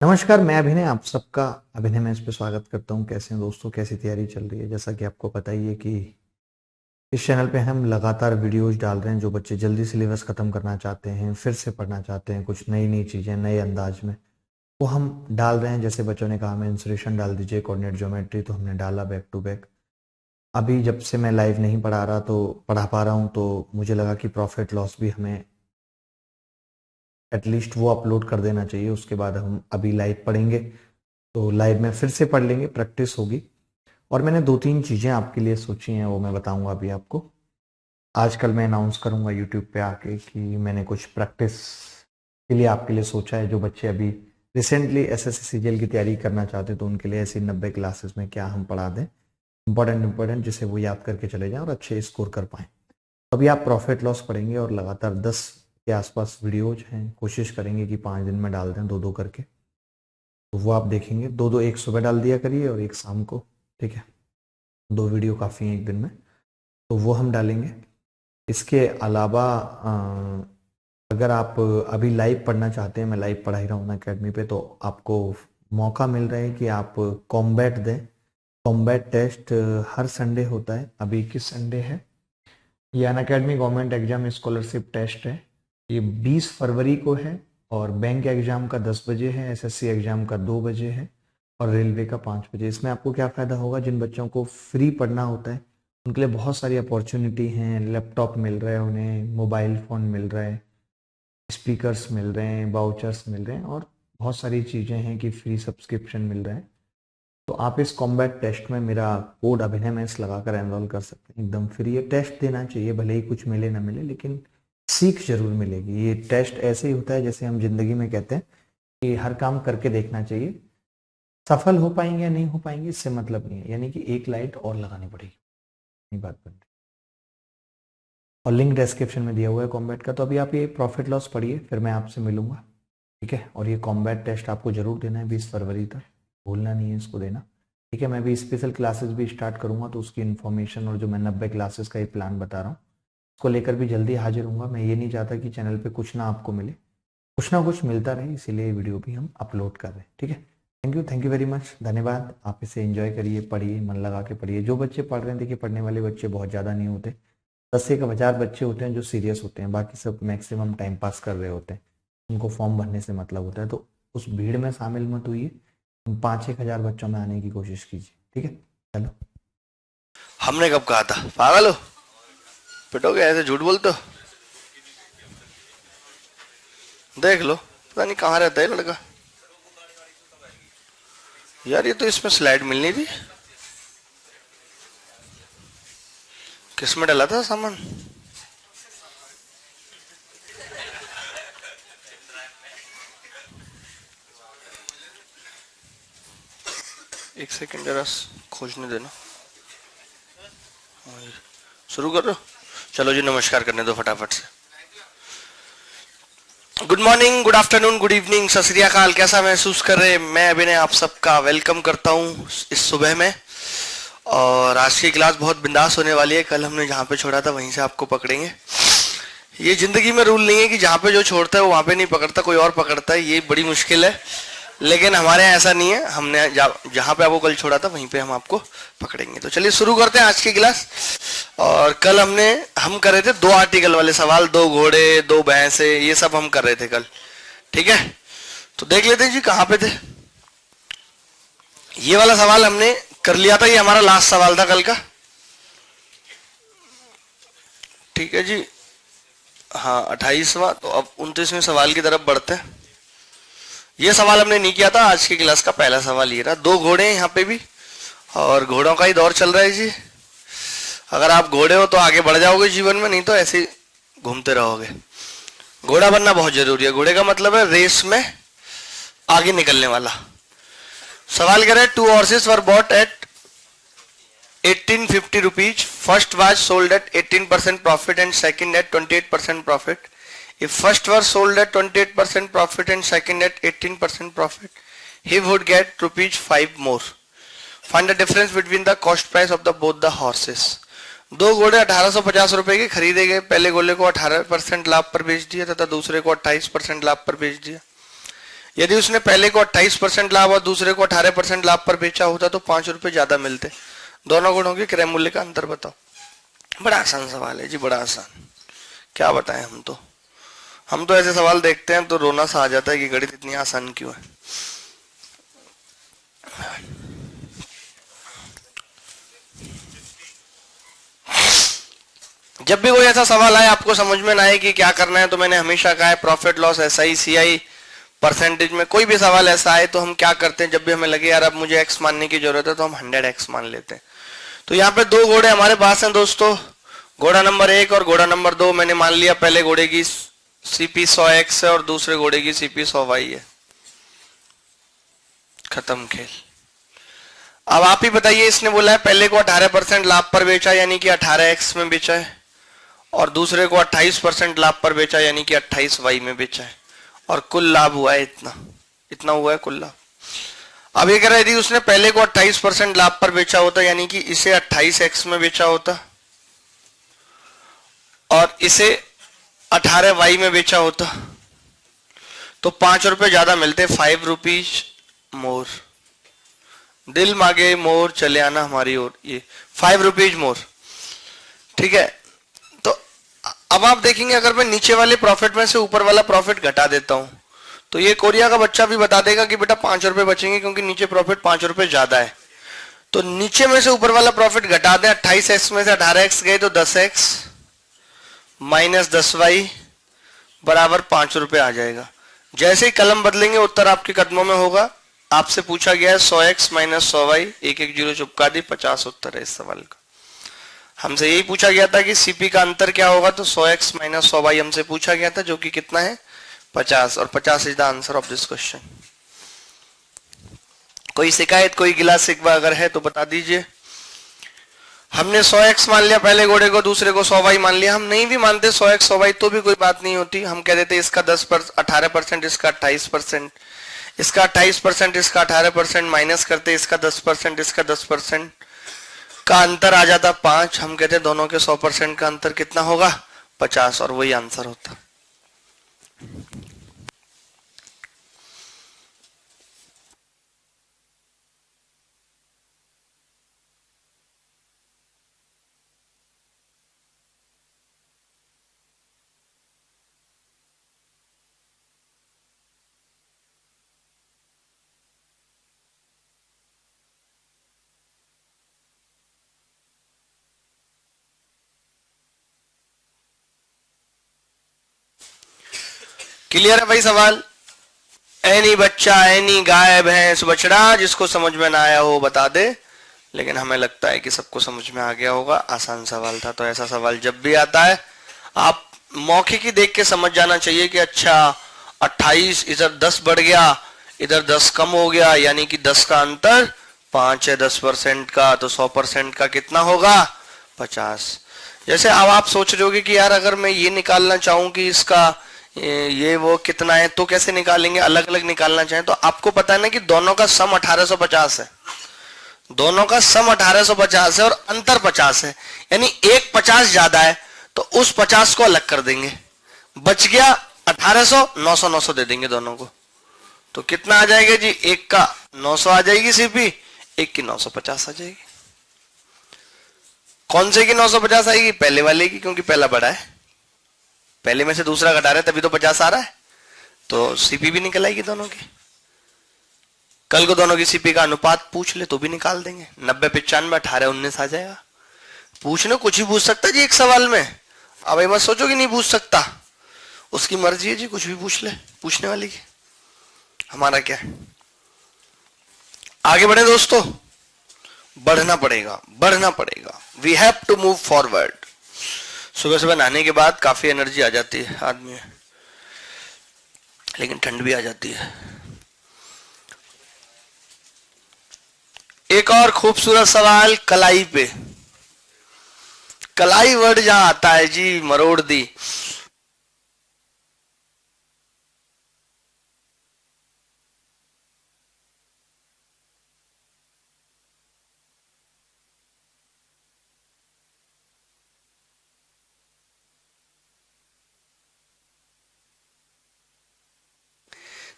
नमस्कार, मैं अभिनय आप सबका अभिनय में इस पे स्वागत करता हूँ। कैसे हैं दोस्तों, कैसी तैयारी चल रही है? जैसा कि आपको पता ही है कि इस चैनल पे हम लगातार वीडियोस डाल रहे हैं। जो बच्चे जल्दी सिलेबस ख़त्म करना चाहते हैं, फिर से पढ़ना चाहते हैं, कुछ नई नई चीज़ें नए अंदाज में, वो हम डाल रहे हैं। जैसे बच्चों ने कहा, मेंसुरेशन डाल दीजिए, कोऑर्डिनेट ज्योमेट्री, तो हमने डाला बैक टू बैक। अभी जब से मैं लाइव नहीं पढ़ा पा रहा हूँ, तो मुझे लगा कि प्रॉफिट लॉस भी हमें एटलीस्ट वो अपलोड कर देना चाहिए। उसके बाद हम अभी लाइव पढ़ेंगे, तो लाइव में फिर से पढ़ लेंगे, प्रैक्टिस होगी। और मैंने 2-3 चीज़ें आपके लिए सोची हैं, वो मैं बताऊंगा अभी आपको। आजकल मैं अनाउंस करूंगा यूट्यूब पे आके कि मैंने कुछ प्रैक्टिस के लिए आपके लिए सोचा है। जो बच्चे अभी रिसेंटली एसएससी सीजीएल की तैयारी करना चाहते हैं, तो उनके लिए ऐसी 90 क्लासेस में क्या हम पढ़ा दें, इंपॉर्टेंट जिसे वो याद करके चले जाएं और अच्छे स्कोर कर पाएँ। अभी आप प्रॉफिट लॉस पढ़ेंगे और लगातार 10 के आसपास वीडियोज हैं। कोशिश करेंगे कि 5 दिन में डाल दें, 2-2 करके। तो वो आप देखेंगे, 2-2, एक सुबह डाल दिया करिए और एक शाम को, ठीक है? 2 वीडियो काफ़ी हैं एक दिन में, तो वो हम डालेंगे। इसके अलावा अगर आप अभी लाइव पढ़ना चाहते हैं, मैं लाइव पढ़ा ही रहा हूँ अकेडमी पे, तो आपको मौका मिल रहा है कि आप कॉम्बैट दें। कॉम्बैट टेस्ट हर संडे होता है। अभी किस संडे है? ये Unacademy government exam scholarship test है। ये 20 फरवरी को है और बैंक एग्जाम का 10 बजे है, एसएससी एग्जाम का 2 बजे है और रेलवे का 5 बजे। इसमें आपको क्या फ़ायदा होगा? जिन बच्चों को फ्री पढ़ना होता है, उनके लिए बहुत सारी अपॉर्चुनिटी हैं। लैपटॉप मिल रहा है उन्हें, मोबाइल फ़ोन मिल रहा है, स्पीकर्स मिल रहे हैं, वाउचर्स मिल रहे हैं और बहुत सारी चीज़ें हैं कि फ्री सब्सक्रिप्शन मिल रहा है। तो आप इस कॉम्बैट टेस्ट में मेरा कोड अभिनय मैथ्स लगाकर एनरोल कर सकते हैं, एकदम फ्री है। टेस्ट देना चाहिए, भले ही कुछ मिले ना मिले, लेकिन सीख जरूर मिलेगी। ये टेस्ट ऐसे ही होता है जैसे हम जिंदगी में कहते हैं कि हर काम करके देखना चाहिए। सफल हो पाएंगे या नहीं हो पाएंगे इससे मतलब नहीं है, यानी कि एक लाइट और लगानी पड़ेगी, ये बात बन रही। और लिंक डिस्क्रिप्शन में दिया हुआ है कॉम्बैट का। तो अभी आप ये प्रॉफिट लॉस पढ़िए, फिर मैं आपसे मिलूंगा, ठीक है? और ये कॉम्बैट टेस्ट आपको जरूर देना है 20 फरवरी तक, भूलना नहीं है इसको देना, ठीक है? मैं भी स्पेशल क्लासेस भी स्टार्ट करूंगा, तो उसकी इन्फॉर्मेशन और जो मैं 90 क्लासेस का एक प्लान बता रहा हूँ, उसको लेकर भी जल्दी हाजिर हूँगा। मैं ये नहीं चाहता कि चैनल पे कुछ ना आपको मिले, कुछ ना कुछ मिलता रहे, इसीलिए वीडियो भी हम अपलोड कर रहे हैं, ठीक है? थैंक यू वेरी मच, धन्यवाद। आप इसे एंजॉय करिए, पढ़िए, मन लगा के पढ़िए। जो बच्चे पढ़ रहे हैं, देखिए पढ़ने वाले बच्चे बहुत ज़्यादा नहीं होते, 10 से 1000 बच्चे होते हैं जो सीरियस होते हैं, बाकी सब मैक्सिमम टाइम पास कर रहे होते हैं। उनको फॉर्म भरने से मतलब होता है, तो उस भीड़ में शामिल मत हुइए। 5-1 हजार बच्चों में आने की कोशिश कीजिए, ठीक है? चलो। हमने कब कहा था पागल हो? पिटोगे ऐसे झूठ बोलते हो? देख लो, पता नहीं कहाँ रहता है लड़का। यार ये तो इसमें स्लाइड मिलनी थी। किस में डाला था सामान? एक सेकंड जरा खोजने देना। शुरू कर दो। चलो जी, नमस्कार करने दो फटाफट से। Good morning, good afternoon, good evening, सत श्री अकाल। कैसा महसूस कर रहे हैं? मैं अभिनय आप सबका वेलकम करता हूँ इस सुबह में। और आज की क्लास बहुत बिंदास होने वाली है। कल हमने जहाँ पे छोड़ा था वहीं से आपको पकड़ेंगे। ये जिंदगी में रूल नहीं है कि जहाँ पे जो छोड़ता है वो वहाँ पे नहीं पकड़ता, कोई और पकड़ता है। ये बड़ी मुश्किल है, लेकिन हमारे यहाँ ऐसा नहीं है। हमने जहाँ पे आपको कल छोड़ा था वहीं पे हम आपको पकड़ेंगे। तो चलिए शुरू करते हैं आज की क्लास। और कल हम कर रहे थे 2 आर्टिकल वाले सवाल, 2 घोड़े 2 भैंसे, ये सब हम कर रहे थे कल, ठीक है? तो देख लेते हैं जी कहाँ पे थे। ये वाला सवाल हमने कर लिया था, ये हमारा लास्ट सवाल था कल का, ठीक है जी? हाँ, 28वां। तो अब 29वें सवाल की तरफ बढ़ते हैं। ये सवाल हमने नहीं किया था। आज की क्लास का पहला सवाल ये रहा। 2 घोड़े हैं यहाँ पे भी, और घोड़ों का ही दौर चल रहा है जी। अगर आप घोड़े हो तो आगे बढ़ जाओगे जीवन में, नहीं तो ऐसे ही घूमते रहोगे। घोड़ा बनना बहुत जरूरी है। घोड़े का मतलब है रेस में आगे निकलने वाला। सवाल कह रहे हैं, 2 horses were bought at 1850 rupees. First was sold at 18% profit and second at 28% profit. If first was sold at 28% profit and second at 18% profit, he would get rupees 5 more. Find the difference between the cost price of the both the horses. 2 घोड़े 1850 रुपए के खरीदे गए। पहले घोड़े को 18% लाभ पर बेच दिया तथा दूसरे को 28% लाभ पर बेच दिया। यदि उसने पहले को 28% लाभ और दूसरे को 18% लाभ पर बेचा होता तो 5 रुपए ज्यादा मिलते। दोनों गुणों के क्रय मूल्य का अंतर बताओ। बड़ा आसान सवाल है जी, बड़ा आसान। क्या बताएं, हम तो ऐसे सवाल देखते हैं तो रोना सा आ जाता है कि गणित इतनी आसान क्यों है। जब भी कोई ऐसा सवाल आए आपको समझ में ना आए कि क्या करना है, तो मैंने हमेशा कहा है profit loss, SI, CI, percentage में कोई भी सवाल ऐसा आए तो हम क्या करते हैं, जब भी हमें लगे यार अब मुझे एक्स मानने की जरूरत है तो हम 100x मान लेते हैं। तो यहाँ पे दो घोड़े हमारे पास हैं दोस्तों, घोड़ा नंबर 1 और घोड़ा नंबर 2। मैंने मान लिया पहले घोड़े की सीपी 100x है और दूसरे घोड़े की सीपी 100y है। खत्म खेल। अब आप ही बताइए, इसने बोला है पहले को 18% लाभ पर बेचा यानी कि 18x में बेचा है, और दूसरे को 28% लाभ पर बेचा यानी कि 28y में बेचा है, और कुल लाभ हुआ है इतना, इतना हुआ है कुल लाभ। अब ये कह रहा है यदि उसने पहले को 28% लाभ पर बेचा होता यानी कि इसे 28x में बेचा होता और इसे 18y में बेचा होता तो 5 रुपए ज्यादा मिलते, 5 रुपीज मोर। दिल मांगे मोर चले आना हमारी ओर, ये 5 रुपीज मोर। ठीक है, तो अब आप देखेंगे अगर मैं नीचे वाले प्रॉफिट में से ऊपर वाला प्रॉफिट घटा देता हूं तो ये कोरिया का बच्चा भी बता देगा कि बेटा 5 रुपए बचेंगे क्योंकि नीचे प्रॉफिट 5 रुपए ज्यादा है। तो नीचे में से ऊपर वाला प्रॉफिट घटा दें, 28x में से 18x गए तो 10x माइनस 10y बराबर 5 रुपए आ जाएगा। जैसे ही कलम बदलेंगे उत्तर आपके कदमों में होगा। आपसे पूछा गया है 100x माइनस 100y, एक एक जीरो चुपका दी, 50 उत्तर है इस सवाल का। हमसे यही पूछा गया था कि सीपी का अंतर क्या होगा, तो 100x माइनस 100y हमसे पूछा गया था, जो कि कितना है 50, और 50 is the answer of this question. कोई शिकायत, कोई गिला शिकवा अगर है तो बता दीजिए। हमने 100x मान लिया पहले घोड़े को, दूसरे को 100y मान लिया। हम नहीं भी मानते 100x 100y तो भी कोई बात नहीं होती, हम कह देते इसका 18%, इसका 28%, इसका 28%, इसका 18% माइनस करते, इसका 10%, इसका 10% का अंतर आ जाता 5। हम कहते दोनों के 100% का अंतर कितना होगा 50, और वही आंसर होता। क्लियर है भाई सवाल? एनी बच्चा, एनी गाय भैंस बछड़ा, जिसको समझ में ना आया हो बता दे, लेकिन हमें लगता है कि सबको समझ में आ गया होगा। आसान सवाल था। तो ऐसा सवाल जब भी आता है आप मौके की देख के समझ जाना चाहिए कि अच्छा 28, इधर 10 बढ़ गया, इधर 10 कम हो गया, यानी कि 10 का अंतर 5 है 10% का, तो 100% का कितना होगा 50। जैसे अब आप सोच रहे होगे कि यार अगर मैं ये निकालना चाहूं कि इसका ये वो कितना है तो कैसे निकालेंगे, अलग अलग निकालना चाहें तो आपको पता है ना कि दोनों का सम 1850 है, दोनों का सम 1850 है और अंतर 50 है, यानी एक 50 ज्यादा है तो उस 50 को अलग कर देंगे, बच गया 1800, 900 900 दे देंगे दोनों को। तो कितना आ जाएगा जी, एक का 900 आ जाएगी सीपी, एक की 950 आ जाएगी। कौन से की 950 आएगी? पहले वाले की, क्योंकि पहला बड़ा है, पहले में से दूसरा घटा रहे तभी तो 50 आ रहा है, तो सीपी भी निकल आएगी दोनों की। कल को दोनों की सीपी का अनुपात पूछ ले तो भी निकाल देंगे, 90 95 18 19 आ जाएगा। पूछने कुछ भी पूछ सकता जी एक सवाल में, अब ये मत सोचो कि नहीं पूछ सकता, उसकी मर्जी है जी, कुछ भी पूछ ले, पूछने वाली की, हमारा क्या है। आगे बढ़े दोस्तों, बढ़ना पड़ेगा, बढ़ना पड़ेगा, we have to move forward. सुबह सुबह नहाने के बाद काफी एनर्जी आ जाती है आदमी में, लेकिन ठंड भी आ जाती है। एक और खूबसूरत सवाल कलाई पे। कलाई वर्ड जहां आता है जी, मरोड़ दी।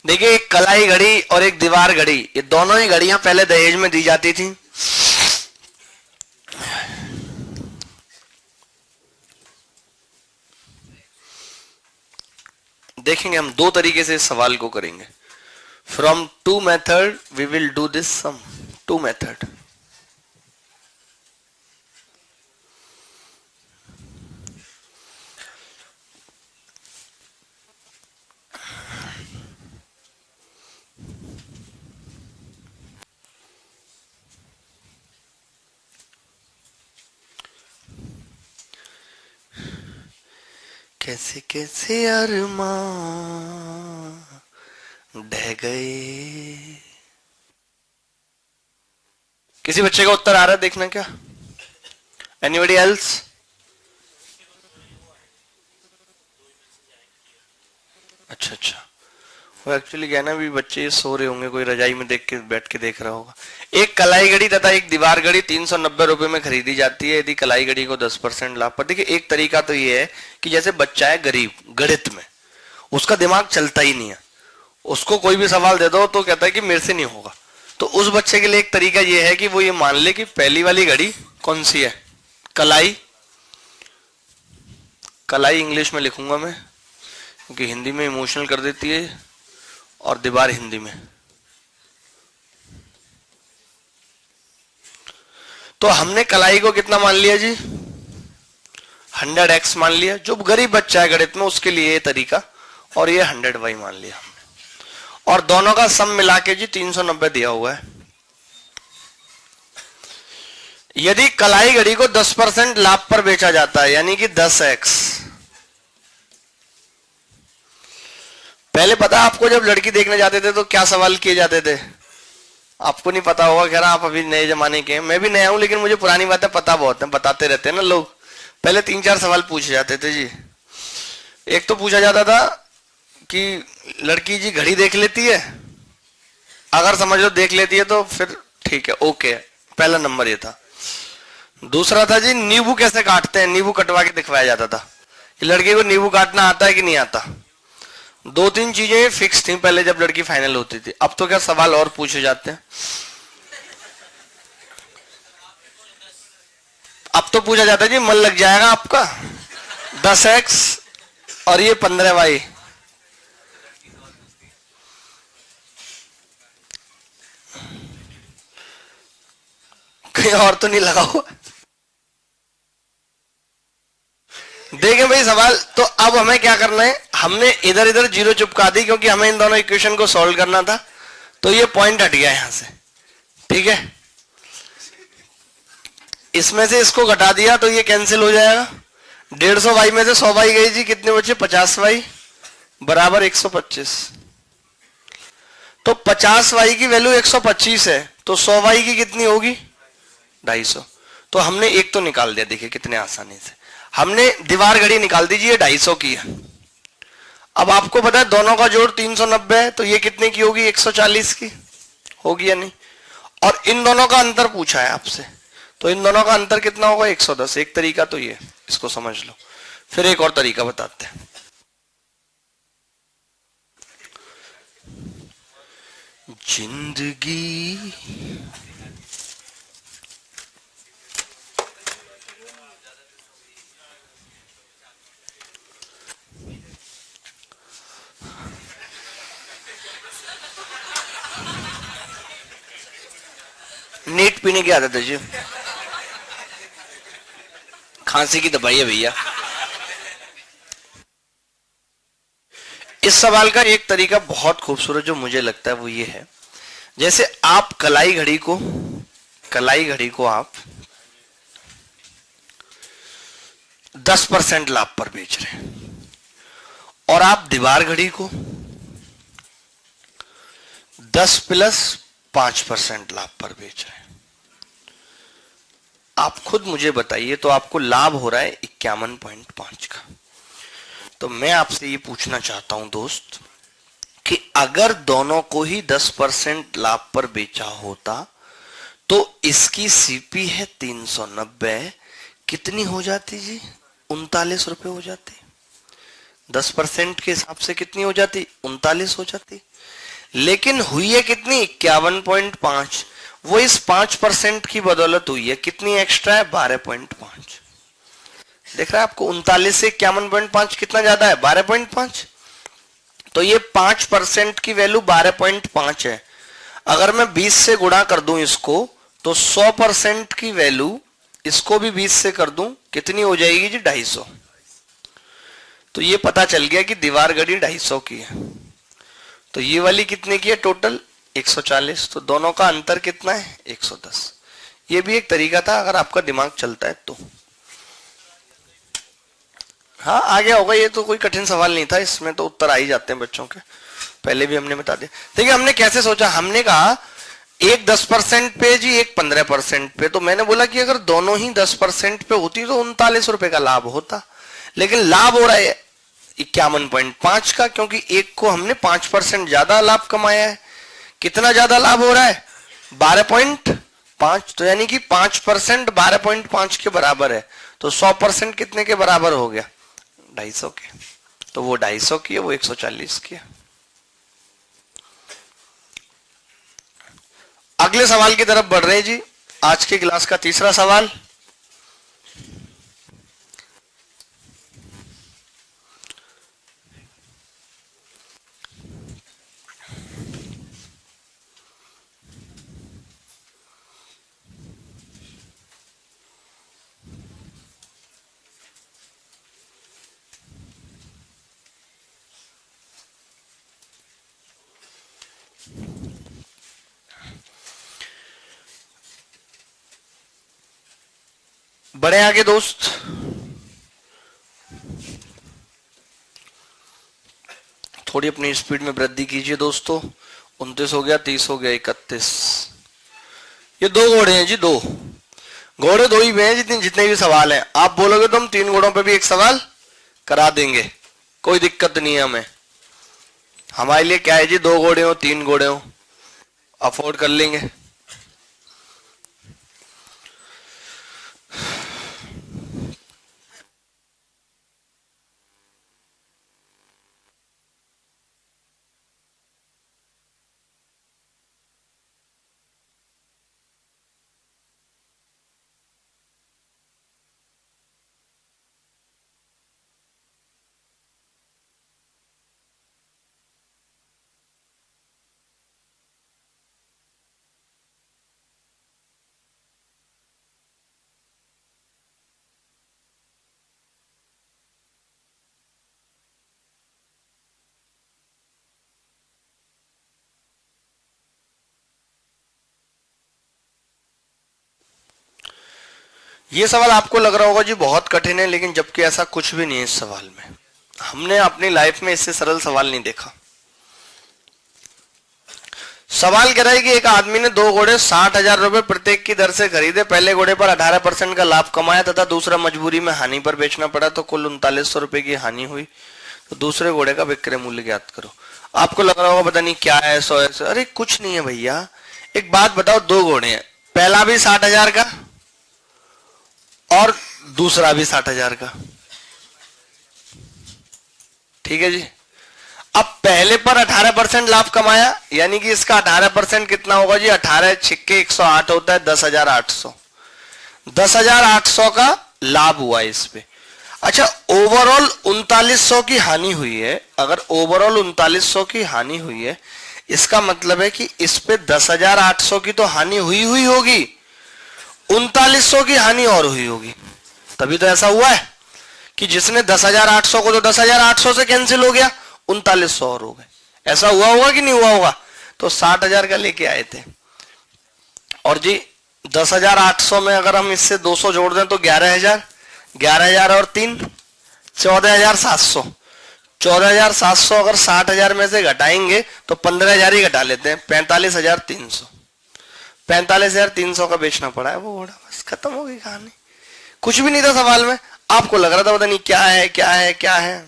देखिए, एक कलाई घड़ी और एक दीवार घड़ी, ये दोनों ही घड़ियां पहले दहेज में दी जाती थी। देखेंगे हम दो तरीके से इस सवाल को करेंगे। From two method we will do this sum, two method. कैसे कैसे अरमां ढह गए। किसी बच्चे का उत्तर आ रहा है, देखना क्या? Anybody else? अच्छा अच्छा, वो एक्चुअली क्या है ना, भी बच्चे सो रहे होंगे, कोई रजाई में देख के बैठ के देख रहा होगा। एक कलाई घड़ी तथा एक दीवार घड़ी 390 रुपए में खरीदी जाती है यदि कलाई घड़ी को 10% लाभ पर। देखिए, एक तरीका तो ये है कि जैसे बच्चा है गरीब, गणित में उसका दिमाग चलता ही नहीं है, उसको कोई भी सवाल दे दो तो कहता है कि मेरे से नहीं होगा। तो उस बच्चे के लिए एक तरीका ये है कि वो ये मान ले कि पहली वाली घड़ी कौन सी है, कलाई। कलाई इंग्लिश में लिखूंगा मैं क्योंकि हिंदी में इमोशनल कर देती है, और दीवार हिंदी में। तो हमने कलाई को कितना मान लिया जी, 100x मान लिया। जो गरीब बच्चा है गणित में उसके लिए ये तरीका, और ये 100y मान लिया हमने, और दोनों का सम मिला के जी 390 दिया हुआ है। यदि कलाई घड़ी को 10% लाभ पर बेचा जाता है यानी कि 10x। पहले पता आपको, जब लड़की देखने जाते थे तो क्या सवाल किए जाते थे? आपको नहीं पता होगा, कह रहा आप अभी नए जमाने के हैं, मैं भी नया हूं, लेकिन मुझे पुरानी बातें पता बहुत है, बताते रहते हैं ना लोग। पहले 3-4 सवाल पूछे जाते थे जी। एक तो पूछा जाता था कि लड़की जी घड़ी देख लेती है, अगर समझ लो देख लेती है तो फिर ठीक है, ओके, पहला नंबर ये था। दूसरा था जी नींबू कैसे काटते हैं, नींबू कटवा के दिखवाया जाता था कि लड़की को नींबू काटना आता है कि नहीं आता। 2-3 चीजें फिक्स थी पहले जब लड़की फाइनल होती थी, अब तो क्या सवाल और पूछे जाते हैं। अब तो पूछा जाता है जी मन लग जाएगा आपका, 10x और ये 15y। कहीं और तो नहीं लगा हुआ? देखें भाई सवाल, तो अब हमें क्या करना है, हमने इधर इधर जीरो चिपका दी क्योंकि हमें इन दोनों इक्वेशन को सॉल्व करना था, तो ये पॉइंट हट गया यहां से, ठीक है। इसमें से इसको घटा दिया तो ये कैंसिल हो जाएगा। 150y में से 100y गई जी, कितने बचे, 50y बराबर 125। तो 50y की वैल्यू 125 है, तो 100y की कितनी होगी, 250। तो हमने एक तो निकाल दिया, देखिए कितने आसानी से। हमने दीवार घड़ी निकाल दी जी, ये 250 की है। अब आपको पता है दोनों का जोड़ 390 है, तो ये कितने की होगी, 140 की होगी या नहीं। और इन दोनों का अंतर पूछा है आपसे, तो इन दोनों का अंतर कितना होगा, 110। एक तरीका तो ये, इसको समझ लो। फिर एक और तरीका बताते हैं। जिंदगी नीट पीने की आदत है जी, खांसी की दवाई है भैया। इस सवाल का एक तरीका बहुत खूबसूरत जो मुझे लगता है वो ये है, जैसे आप कलाई घड़ी को आप 10% लाभ पर बेच रहे हैं, और आप दीवार घड़ी को 10 + 5% लाभ पर बेच रहे हैं। आप खुद मुझे बताइए, तो आपको लाभ हो रहा है 51.5 का। तो मैं आपसे ये पूछना चाहता हूं दोस्त कि अगर दोनों को ही 10% लाभ पर बेचा होता तो इसकी सीपी है 390, कितनी हो जाती जी, 39 रुपए हो जाती। 10% के हिसाब से कितनी हो जाती, 39 हो जाती। लेकिन हुई है कितनी, 51.5। वो इस 5% की बदौलत हुई है। कितनी एक्स्ट्रा है, 12.5। देख रहा है आपको, 39 से 51.5 कितना ज्यादा है, 12.5। तो ये 5% की वैल्यू 12.5 है। अगर मैं 20 से गुणा कर दूं इसको, तो 100% की वैल्यू इसको भी 20 से कर दूं, कितनी हो जाएगी जी, 250। तो ये पता चल गया कि दीवार घड़ी 250 की है। तो ये वाली कितने की है टोटल, 140। तो दोनों का अंतर कितना है, 110। ये भी एक तरीका था अगर आपका दिमाग चलता है तो। हाँ आ गया होगा, ये तो कोई कठिन सवाल नहीं था, इसमें तो उत्तर आ ही जाते हैं बच्चों के, पहले भी हमने बता दिया। देखिए हमने कैसे सोचा, हमने कहा एक 10% पे जी, एक 15% पे। तो मैंने बोला कि अगर दोनों ही 10% पे होती तो 39 रुपए का लाभ होता, लेकिन लाभ हो रहा है 51.5 का, क्योंकि एक को हमने 5% ज्यादा लाभ कमाया है। कितना ज्यादा लाभ हो रहा है, 12.5। तो यानी कि 5% 12.5 के बराबर है। तो 100% कितने के बराबर हो गया, 250 के। तो वो 250 की है, वो 140 की है। अगले सवाल की तरफ बढ़ रहे हैं जी। आज की क्लास का तीसरा सवाल, बढ़े आगे दोस्त। थोड़ी अपनी स्पीड में वृद्धि कीजिए दोस्तों। 29 हो गया, 30 हो गया, 31। ये दो घोड़े हैं जी, दो घोड़े दो ही हुए हैं जितने जितने भी सवाल हैं। आप बोलोगे तो हम 3 घोड़ों पे भी एक सवाल करा देंगे, कोई दिक्कत नहीं है हमें। हमारे लिए क्या है जी, 2 घोड़े हो 3 घोड़े हो, अफोर्ड कर लेंगे। ये सवाल आपको लग रहा होगा जी बहुत कठिन है, लेकिन जबकि ऐसा कुछ भी नहीं है इस सवाल में। हमने अपनी लाइफ में इससे सरल सवाल नहीं देखा। सवाल कह रहा है कि एक आदमी ने 2 घोड़े 60,000 रुपए प्रत्येक की दर से खरीदे। पहले घोड़े पर 18% का लाभ कमाया तथा दूसरा मजबूरी में हानि पर बेचना पड़ा, तो कुल 3900 रुपए की हानि हुई। तो दूसरे घोड़े का विक्रय मूल्य ज्ञात करो। आपको लग रहा होगा पता नहीं क्या है, 100 है। अरे कुछ नहीं है भैया, एक बात बताओ, 2 घोड़े हैं, पहला भी 60,000 का और दूसरा भी 60,000 का, ठीक है जी। अब पहले पर 18% लाभ कमाया, यानी कि इसका 18% कितना होगा जी, 18 छिक्के 108 होता है, 10,800। 10,800 का लाभ हुआ इस पे। अच्छा, ओवरऑल 3900 की हानि हुई है। अगर ओवरऑल 3900 की हानि हुई है, इसका मतलब है कि इस पे 10,800 की तो हानि हुई हुई होगी, 3900 की हानि और हुई होगी। तभी तो ऐसा हुआ है कि जिसने 10,800 को, तो 10,800 से कैंसिल हो गया, 3900 और हो गए। ऐसा हुआ होगा कि नहीं हुआ होगा। तो 60,000 का लेके आए थे, और जी 10,800 में अगर हम इससे 200 जोड़ दें तो 11,000, 11,000 और 3 14,700। 14,700 अगर 60,000 में से घटाएंगे तो 15,000 ही घटा लेते हैं, 45,300। 45,300 का बेचना पड़ा है वो घोड़ा, बस खत्म हो गई कहानी। कुछ भी नहीं था सवाल में। आपको लग रहा था पता नहीं क्या है क्या है क्या है।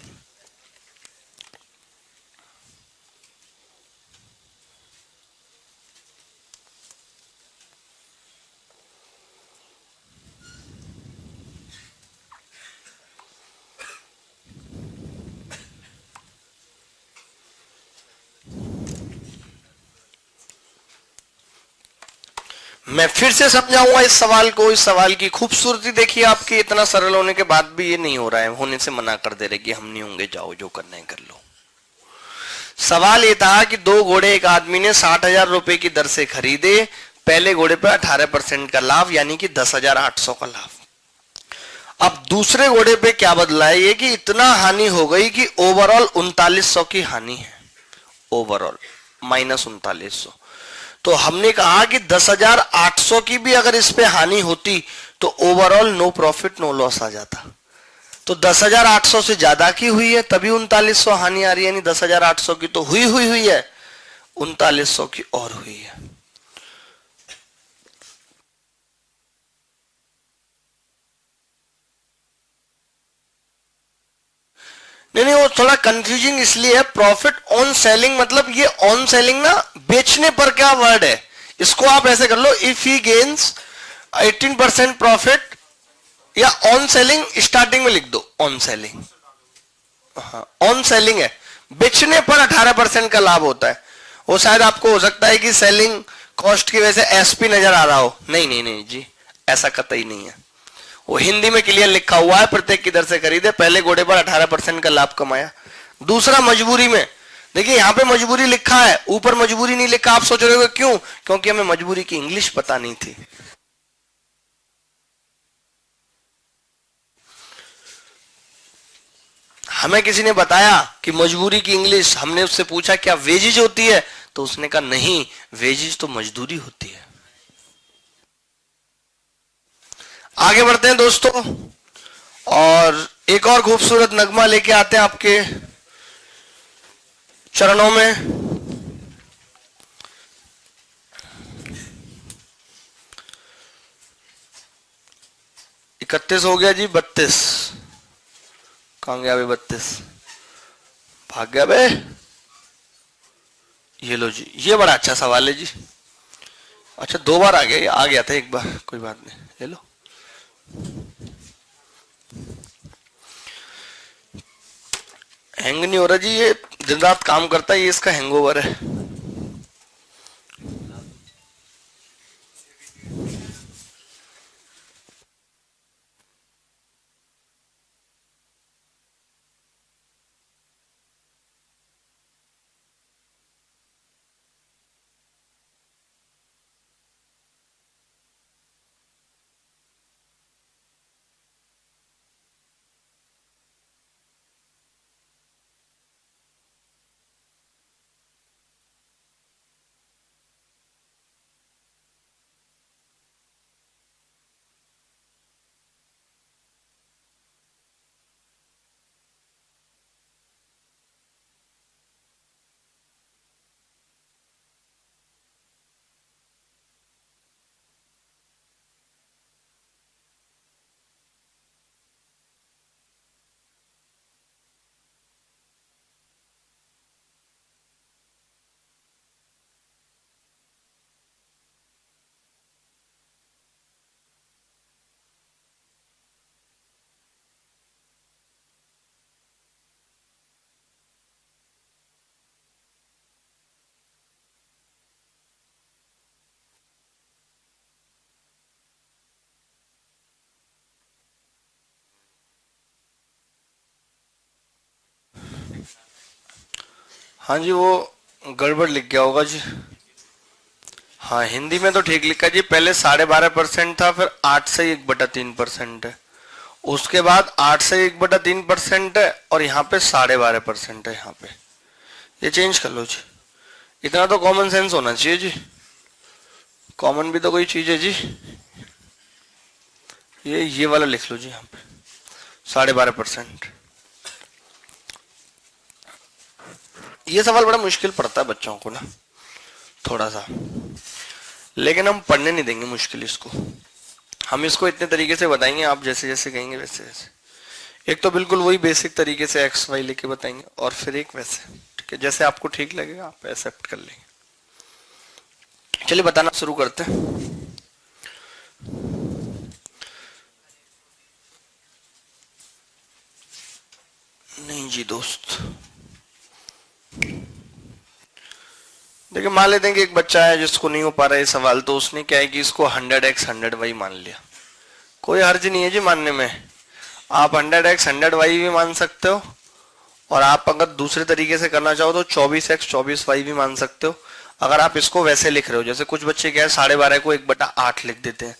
मैं फिर से समझाऊंगा इस सवाल को। इस सवाल की खूबसूरती देखिए आपकी, इतना सरल होने के बाद भी ये नहीं हो रहा है, होने से मना कर दे रहे कि हम नहीं होंगे, जाओ जो करना है कर लो। सवाल ये था कि दो घोड़े एक आदमी ने 60,000 रुपए की दर से खरीदे, पहले घोड़े पर 18% का लाभ यानी कि 10,800 का लाभ। अब दूसरे घोड़े पे क्या बदला है, ये कि इतना हानि हो गई कि ओवरऑल 3900 की हानि है, ओवरऑल -3900। तो हमने कहा कि 10,800 की भी अगर इस पे हानि होती तो overall no profit no loss आ जाता। तो 10,800 से ज्यादा की हुई है तभी 3900 हानि आ रही है, यानी 10,800 की तो हुई है, 3900 की और हुई है। नहीं, वो थोड़ा कंफ्यूजिंग इसलिए है। प्रॉफिट ऑन सेलिंग मतलब ये ऑन सेलिंग ना, बेचने पर क्या वर्ड है, इसको आप ऐसे कर लो, इफ ही गेन्स 18% प्रॉफिट, या ऑन सेलिंग स्टार्टिंग में लिख दो ऑन सेलिंग। हाँ, ऑन सेलिंग है, बेचने पर 18% का लाभ होता है। वो शायद आपको हो सकता है कि सेलिंग कॉस्ट की वजह से एसपी नजर आ रहा हो, नहीं नहीं नहीं जी, ऐसा कतई नहीं है। वो हिंदी में क्लियर लिखा हुआ है, प्रत्येक की दर से खरीदे, पहले घोड़े पर 18% का लाभ कमाया। दूसरा मजबूरी में, देखिए यहां पे मजबूरी लिखा है, ऊपर मजबूरी नहीं लिखा। आप सोच रहे हो क्यों, क्योंकि हमें मजबूरी की इंग्लिश पता नहीं थी। हमें किसी ने बताया कि मजबूरी की इंग्लिश, हमने उससे पूछा क्या वेजिज होती है, तो उसने कहा नहीं, वेजिज तो मजदूरी होती है। आगे बढ़ते हैं दोस्तों, और एक और खूबसूरत नगमा लेके आते हैं आपके चरणों में। 31 हो गया जी, 32 कहां गया? अभी 32 भाग गया बे। ये लो जी, ये बड़ा अच्छा सवाल है जी। अच्छा, दो बार आ गया, ये आ गया था एक बार, कोई बात नहीं, ले लो। हैंग नहीं हो रहा जी, ये दिन रात काम करता है, ये इसका हैंगओवर है। हाँ जी, वो गड़बड़ लिख गया होगा जी। हाँ, हिंदी में तो ठीक लिखा जी, पहले 12.5% था, फिर 8 से 1/3% है, उसके बाद 8 से 1/3% है, और यहाँ पे 12.5% है। यहाँ पे ये चेंज कर लो जी, इतना तो कॉमन सेंस होना चाहिए जी, कॉमन भी तो कोई चीज है जी। ये वाला लिख लो जी, यहाँ पे 12.5%। ये सवाल बड़ा मुश्किल पड़ता है बच्चों को ना, थोड़ा सा, लेकिन हम पढ़ने नहीं देंगे मुश्किल इसको। हम इसको इतने तरीके से बताएंगे, आप जैसे जैसे कहेंगे वैसे वैसे। एक तो बिल्कुल वही बेसिक तरीके से एक्स वाई लेके बताएंगे, और फिर एक वैसे, ठीक है, जैसे आपको ठीक लगेगा आप एक्सेप्ट कर लेंगे। चलिए बताना शुरू करते हैं। नहीं जी दोस्त, देखिए मान लेते हैं कि एक बच्चा है जिसको नहीं हो पा रहा है सवाल, तो उसने क्या है कि इसको 100x 100y मान लिया। कोई हर्ज नहीं है जी मानने में, आप 100x 100y भी मान सकते हो, और आप अगर दूसरे तरीके से करना चाहो तो 24x 24y भी मान सकते हो। अगर आप इसको वैसे लिख रहे हो, जैसे कुछ बच्चे क्या है 12.5 को 1/8 लिख देते हैं,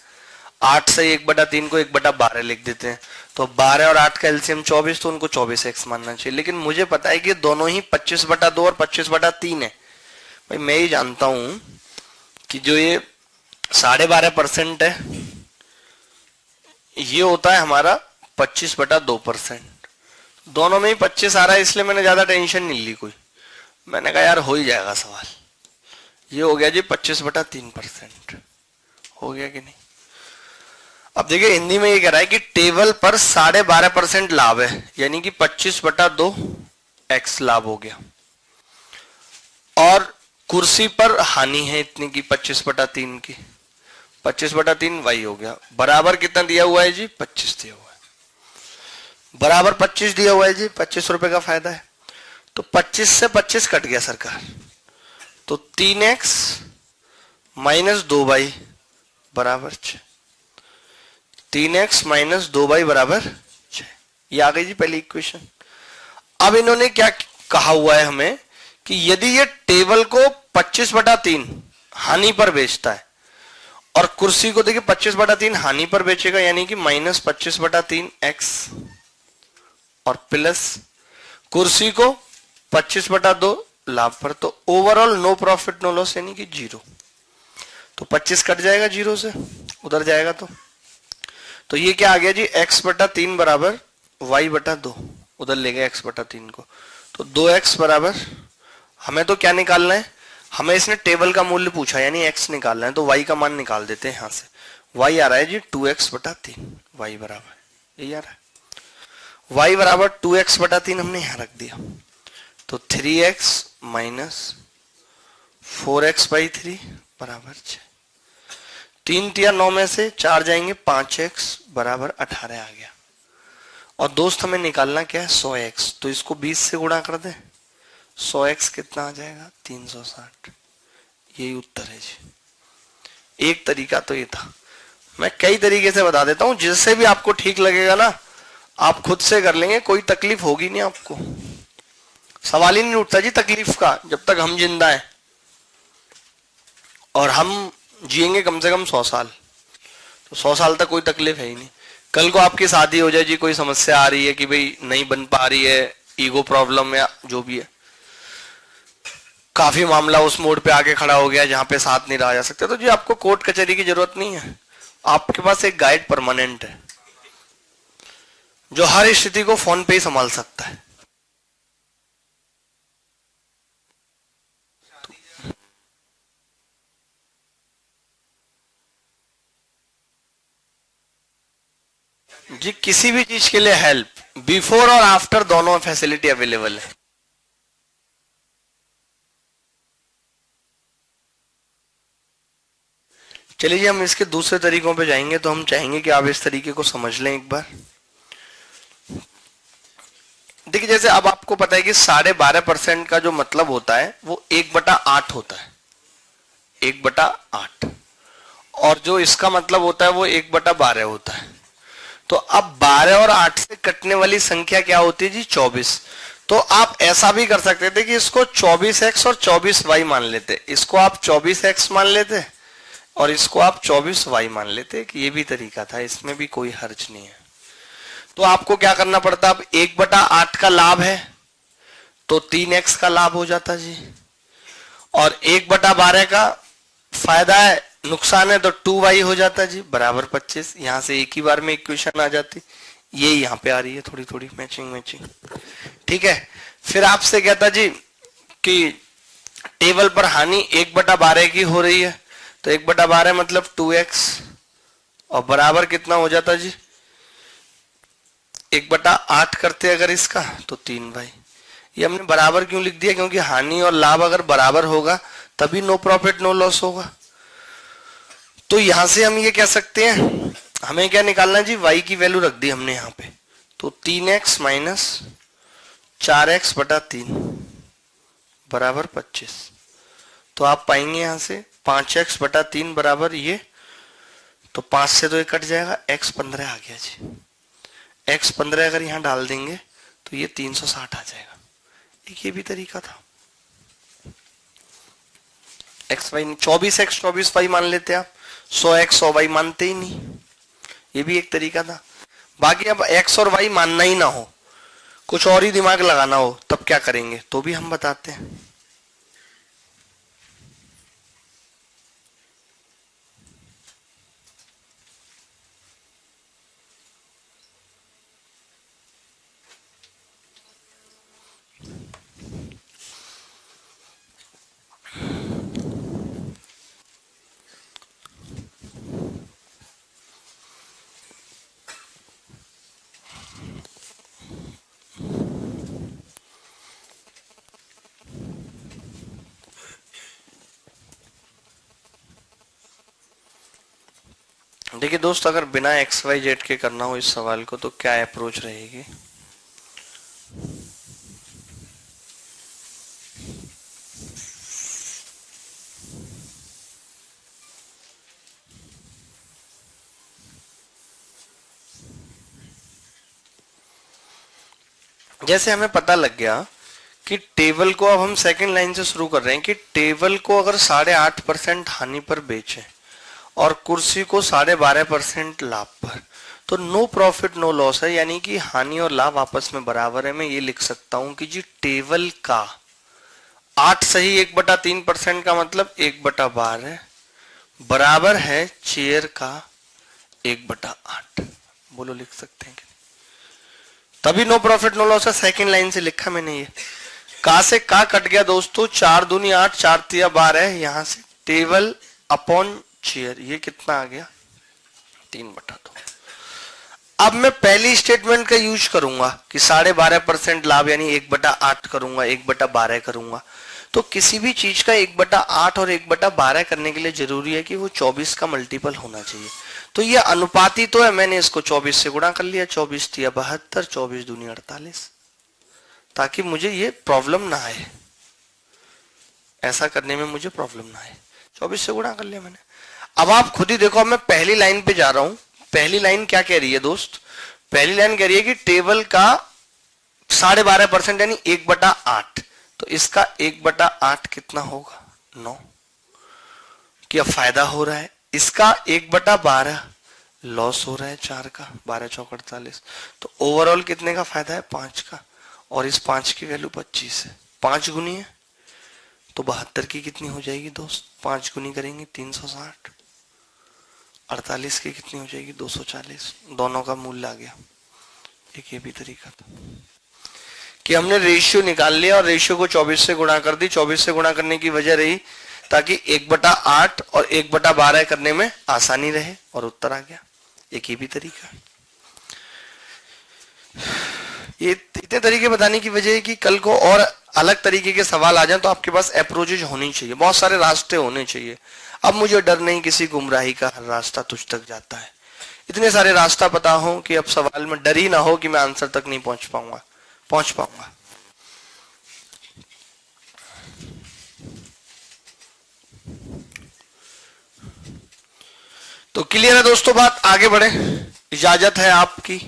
8 से 1/3 को 1/12 लिख देते हैं, तो 12 और 8 का एलसीएम 24, तो उनको 24x मानना चाहिए। लेकिन मुझे पता है कि दोनों ही 25/2 और 25/3 है। भाई मैं ही जानता हूं कि जो ये 12.5% है ये होता है हमारा 25/2%। दोनों में ही 25 आ रहा है, इसलिए मैंने ज्यादा टेंशन नहीं ली कोई। मैंने कहा यार हो ही जाएगा सवाल। ये हो गया जी 25/3%। हो गया कि नहीं? अब देखिए हिंदी में ये कह रहा है कि टेबल पर 12.5% लाभ है, यानी कि 25/2 x लाभ हो गया, और कुर्सी पर हानि है इतनी की 25/3 की, 25/3 y हो गया। बराबर कितना दिया हुआ है जी? 25 दिया हुआ है। बराबर 25 दिया हुआ है जी, 25 रुपए का फायदा है। तो 25 से 25 कट गया सरकार, तो 3x माइनस 2y बराबर 6। 3x माइनस 2y बराबर 6, ये आ गई जी पहली इक्वेशन। अब इन्होंने क्या कहा हुआ है हमें कि यदि ये टेबल को 25/3 हानि पर बेचता है और कुर्सी को देखिए 25/3 हानि पर बेचेगा, यानी कि माइनस 25/3 x, और प्लस कुर्सी को 25/2 लाभ पर, तो overall no profit no loss, यानी कि 0। तो 25 कट जाएगा 0 से, उधर जाएगा तो ये क्या आ गया जी? x/3 बराबर y/2, उधर ले गए x/3 को, तो 2x बराबर, हमें तो क्या निकालना है? हमें इसने टेबल का मूल्य पूछा, यानी x निकालना है, तो y का मान निकाल देते हैं यहां से। y आ रहा है जी 2x/3, y बराबर यही आ रहा है, y बराबर 2x/3 हमने यहां रख दिया, तो 3x माइनस 4x/3 बराबर 6। 3 तिया 9 में से 4 जाएंगे, 5x बराबर 18 आ गया। और दोस्त हमें निकालना क्या है? 100x, तो इसको 20 से गुणा कर दे, 100x कितना आ जाएगा? 360। यही उत्तर है जी। एक तरीका तो ये था, मैं कई तरीके से बता देता हूं, जिससे भी आपको ठीक लगेगा ना आप खुद से कर लेंगे, कोई तकलीफ होगी नहीं आपको। सवाल ही नहीं उठता जी तकलीफ का, जब तक हम जिंदा हैं, और हम जिएंगे कम से कम 100 साल, तो 100 साल तक कोई तकलीफ है ही नहीं। कल को आपकी शादी हो जाए जी, कोई समस्या आ रही है कि भाई नहीं बन पा रही है, ईगो प्रॉब्लम या जो भी है, काफी मामला उस मोड़ पे आके खड़ा हो गया जहां पे साथ नहीं रहा जा सकता, तो जी आपको कोर्ट कचहरी की जरूरत नहीं है। आपके पास एक गाइड परमानेंट है जो हर स्थिति को फोन पे ही संभाल सकता है। जी किसी भी चीज के लिए हेल्प बिफोर और आफ्टर दोनों फैसिलिटी अवेलेबल है। चलिए जी हम इसके दूसरे तरीकों पे जाएंगे, तो हम चाहेंगे कि आप इस तरीके को समझ लें एक बार। देखिए जैसे अब आपको पता है कि 12.5% का जो मतलब होता है वो 1/8 होता है, 1/8, और जो इसका मतलब होता है वो 1/12 होता है। तो अब 12 और 8 से कटने वाली संख्या क्या होती है जी? 24। तो आप ऐसा भी कर सकते थे कि इसको 24x और 24y मान लेते, इसको आप 24x मान लेते और इसको आप 24y मान लेते, कि ये भी तरीका था, इसमें भी कोई हर्ज नहीं है। तो आपको क्या करना पड़ता? अब 1/8 का लाभ है तो 3x का लाभ हो जाता जी, और 1/12 का फायदा है, नुकसान है, तो 2y हो जाता जी बराबर 25। यहां से एक ही बार में इक्वेशन आ जाती, ये यहां पे आ रही है थोड़ी थोड़ी मैचिंग। ठीक है, फिर आपसे कहता जी कि टेबल पर हानि 1/12 की हो रही है, तो 1/12 मतलब 2x, और बराबर कितना हो जाता जी? 1/8 करते अगर इसका तो 3y। ये हमने बराबर क्यों लिख दिया? क्योंकि हानि और लाभ अगर बराबर होगा तभी नो प्रॉफिट नो लॉस होगा। तो यहां से हम ये कह सकते हैं, हमें क्या निकालना जी? y की वैल्यू रख दी हमने यहां पे, तो 3x माइनस 4x/3 बराबर 25। तो आप पाएंगे यहां से 5x/3 बराबर ये, तो 5 से तो ये कट जाएगा, x15 आ गया जी। x15 अगर यहां डाल देंगे तो ये 360 आ जाएगा। एक ये भी तरीका था। एक्स वाई 24x 24y मान लेते आप, 100x 100y मानते ही नहीं, ये भी एक तरीका था। बाकी अब x और y मानना ही ना हो, कुछ और ही दिमाग लगाना हो, तब क्या करेंगे तो भी हम बताते हैं। देखिए दोस्त, अगर बिना एक्स वाई जेड के करना हो इस सवाल को तो क्या अप्रोच रहेगी। जैसे हमें पता लग गया कि टेबल को अब हम सेकंड लाइन से शुरू कर रहे हैं कि टेबल को अगर 8.5% हानि पर बेचें और कुर्सी को 12.5% लाभ पर, तो नो प्रॉफिट नो लॉस है, यानी कि हानि और लाभ आपस में बराबर है। मैं ये लिख सकता हूं कि जी टेबल का 8 सही 1/3% का मतलब 1/12 बराबर है चेयर का 1/8। बोलो लिख सकते हैं कि तभी नो प्रॉफिट नो लॉस है। सेकंड लाइन से लिखा मैंने ये, का से का कट गया दोस्तों, 4 दूनी 8, 4 तिया 12 है, यहां से टेबल अपॉन चेयर, ये कितना आ गया 3/2। अब मैं पहली स्टेटमेंट का यूज करूंगा कि 12.5% लाभ यानी 1/8 करूंगा, 1/12 करूंगा। तो किसी भी चीज का 1/8 और 1/12 करने के लिए जरूरी है कि वो 24 का मल्टीपल होना चाहिए। तो ये अनुपाती तो है, मैंने इसको 24 से गुणा कर लिया, 24 तिया 72, 24 दूनी 48, ताकि मुझे ये प्रॉब्लम ना आए, ऐसा करने में मुझे प्रॉब्लम ना आए। 24 से गुणा कर लिया मैंने। अब आप खुद ही देखो, अब मैं पहली लाइन पे जा रहा हूं। पहली लाइन क्या कह रही है दोस्त, पहली लाइन कह रही है कि टेबल का 12.5% यानी 1/8, तो इसका 1/8 कितना होगा 9, क्या फायदा हो रहा है। इसका 1/12 लॉस हो रहा है, 4 का 12 चौक 48, तो ओवरऑल कितने का फायदा है 5 का, और इस 5 की वैल्यू 25 है, 5 गुनी है तो 72 की कितनी हो जाएगी दोस्त, 5 गुनी करेंगे 360, 48 की कितनी हो जाएगी 240, दोनों का मूल्य आ गया। एक ये भी तरीका था कि हमने रेशियो निकाल लिया और रेशियो को 24 से गुणा कर दी। 24 से गुणा करने की वजह रही ताकि 1/8 और 1/12 करने में आसानी रहे, और उत्तर आ गया। एक ये भी तरीका। ये इतने तरीके बताने की वजह है कि कल को और अलग तरीके के सवाल आ जाए तो आपके पास अप्रोचेज होनी चाहिए, बहुत सारे रास्ते होने चाहिए। अब मुझे डर नहीं किसी गुमराही का, हर रास्ता तुझ तक जाता है। इतने सारे रास्ता पता हो कि अब सवाल में डर ही ना हो कि मैं आंसर तक नहीं पहुंच पाऊंगा। तो क्लियर है दोस्तों बात, आगे बढ़े, इजाजत है आपकी।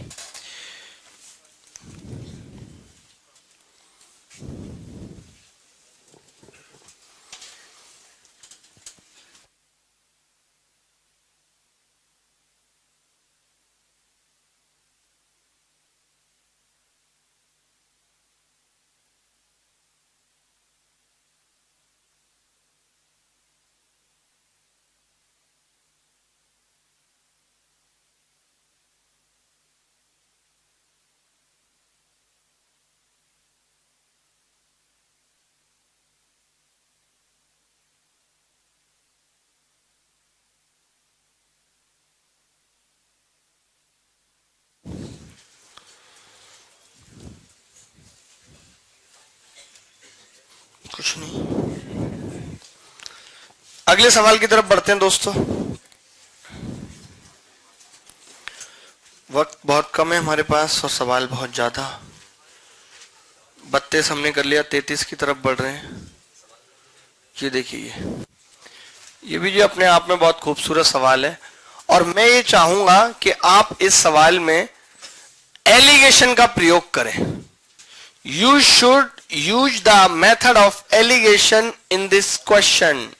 कुछ नहीं, अगले सवाल की तरफ बढ़ते हैं दोस्तों। वक्त बहुत कम है हमारे पास और सवाल बहुत ज्यादा। 32 हमने कर लिया, 33 की तरफ बढ़ रहे हैं। ये देखिए, ये भी जो अपने आप में बहुत खूबसूरत सवाल है, और मैं ये चाहूंगा कि आप इस सवाल में एलिगेशन का प्रयोग करें। You should use the method of alligation in this question.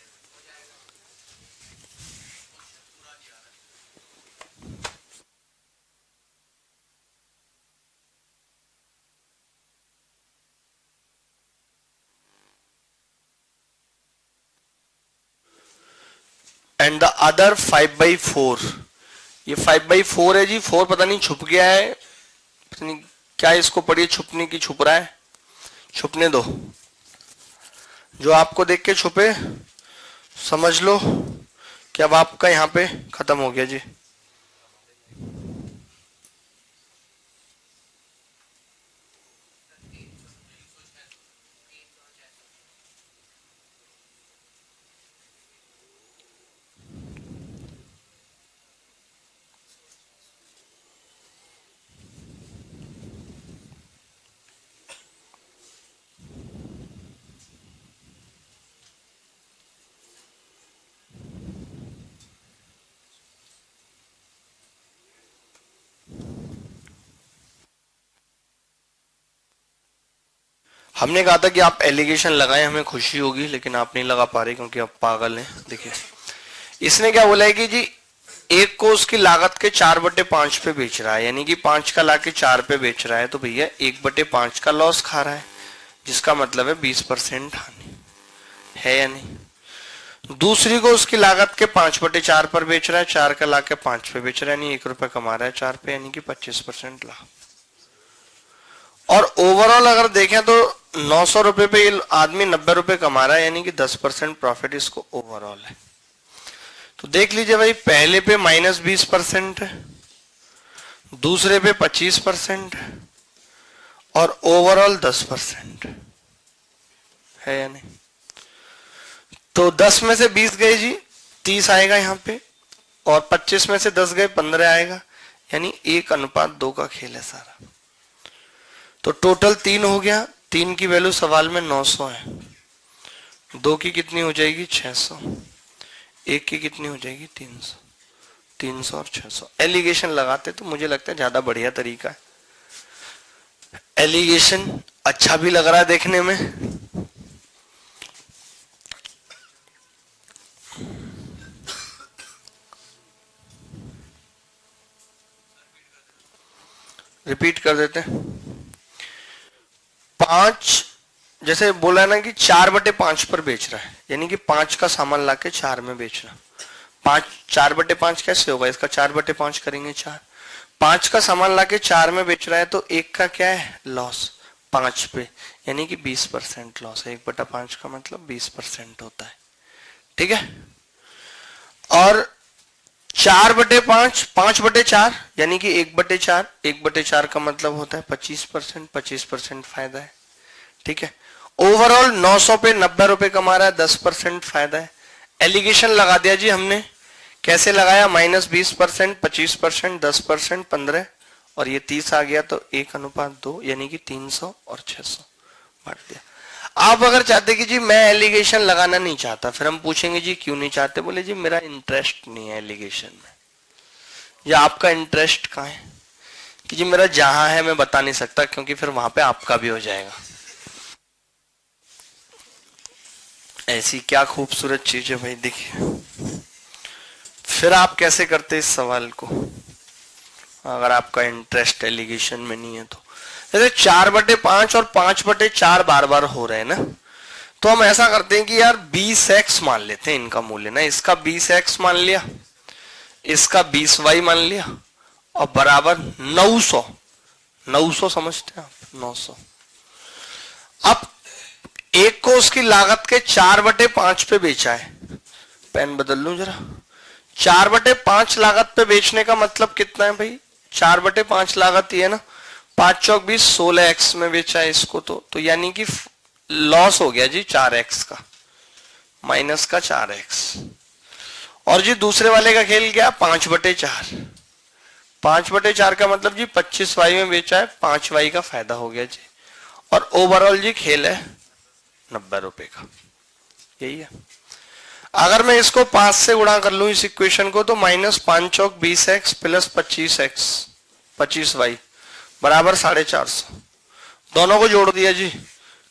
And the other 5/4, ये 5/4 है जी। 4 पता नहीं छुप गया है, पता नहीं क्या इसको पढ़िए, छुपने की छुप रहा है, छुपने दो। जो आपको देख के छुपे समझ लो कि अब आपका यहां पे खत्म हो गया जी। हमने कहा था कि आप एलिगेशन लगाएं, हमें खुशी होगी, लेकिन आप नहीं लगा पा रहे क्योंकि आप पागल हैं। देखिए इसने क्या बोला है कि जी एक को उसकी लागत के 4/5 पे बेच रहा है, यानी कि 5 का लाके 4 पे बेच रहा है, तो भैया 1/5 का लॉस खा रहा है, जिसका मतलब है 20% हानि है या नहीं। दूसरी को उसकी लागत के 5/4 पर बेच रहा है, 4 का लाके 5 पे बेच रहा है, यानी 1 रुपए कमा रहा है 4 पे, यानी कि 25% लाभ। और ओवरऑल अगर देखें तो 900 रुपए पे ये आदमी 90 रुपए कमा रहा है, यानी कि 10% प्रॉफिट इसको ओवरऑल है। तो देख लीजिए भाई, पहले पे -20% है, दूसरे पे 25% है, और ओवरऑल 10% है या नहीं। तो 10 में से 20 गए जी, 30 आएगा यहां पे, और 25 में से 10 गए 15 आएगा, यानी 1:2 का खेल है सारा। तो टोटल 3 हो गया, 3 की वैल्यू सवाल में 900 है, 2 की कितनी हो जाएगी 600, 1 की कितनी हो जाएगी 300, 300 और 600। एलिगेशन लगाते तो मुझे लगता है ज्यादा बढ़िया तरीका है। एलिगेशन अच्छा भी लग रहा है देखने में, रिपीट कर देते हैं। 5 जैसे बोला है ना कि 4/5 पर बेच रहा है, यानी कि 5 का सामान लाके 4 में बेच रहा। 4/5 कैसे होगा, इसका 4/5 करेंगे 4। 5 का सामान लाके 4 में बेच रहा है, तो 1 का क्या है लॉस 5 पे, यानी कि 20% लॉस है। 1/5 का मतलब 20% होता है, ठीक है। और 4/5 5/4 यानी कि 1/4, 1/4 का मतलब होता है 25%, 25% फायदा है, ठीक है। ओवरऑल 900 पे 90 रुपए कमा रहा है, 10% फायदा है। एलिगेशन लगा दिया जी हमने, कैसे लगाया, -20%, 25%, 10%, 15, और ये 30 आ गया, तो 1:2, यानी कि 300 और 600 बांट दिया। आप अगर चाहते कि जी मैं एलिगेशन लगाना नहीं चाहता, फिर हम पूछेंगे जी क्यों नहीं चाहते, बोले जी मेरा इंटरेस्ट नहीं है एलिगेशन में। या आपका इंटरेस्ट कहाँ है, कि जी मेरा जहां है मैं बता नहीं सकता, क्योंकि फिर वहां पे आपका भी हो जाएगा। ऐसी क्या खूबसूरत चीज है भाई, देखिए। फिर आप कैसे करते इस सवाल को, अगर आपका इंटरेस्ट एलिगेशन में नहीं है तो। जैसे 4/5 और 5/4 बार बार हो रहे हैं ना, तो हम ऐसा करते हैं कि यार 20x मान लेते हैं इनका मूल्य ना। इसका 20x मान लिया, इसका 20y मान लिया, और बराबर 900। 900 समझते हैं आप, 900। अब एक को उसकी लागत के 4/5 पे बेचा है, पेन बदल लूं जरा। 4/5 लागत पे बेचने का मतलब कितना है भाई, 4/5 लागत ये है ना, 5 चौक 20, 16x में बेचा है इसको, तो यानी कि लॉस हो गया जी 4x का, माइनस का 4x। और जी दूसरे वाले का खेल क्या, 5/4। 5/4 का मतलब जी 25y में बेचा है, 5y का फायदा हो गया जी। और ओवरऑल जी खेल है 90 रुपए का, यही है। अगर मैं इसको 5 से गुणा कर लूं इस इक्वेशन को, तो -5 चौक 20x प्लस 25x 25y बराबर 450। दोनों को जोड़ दिया जी,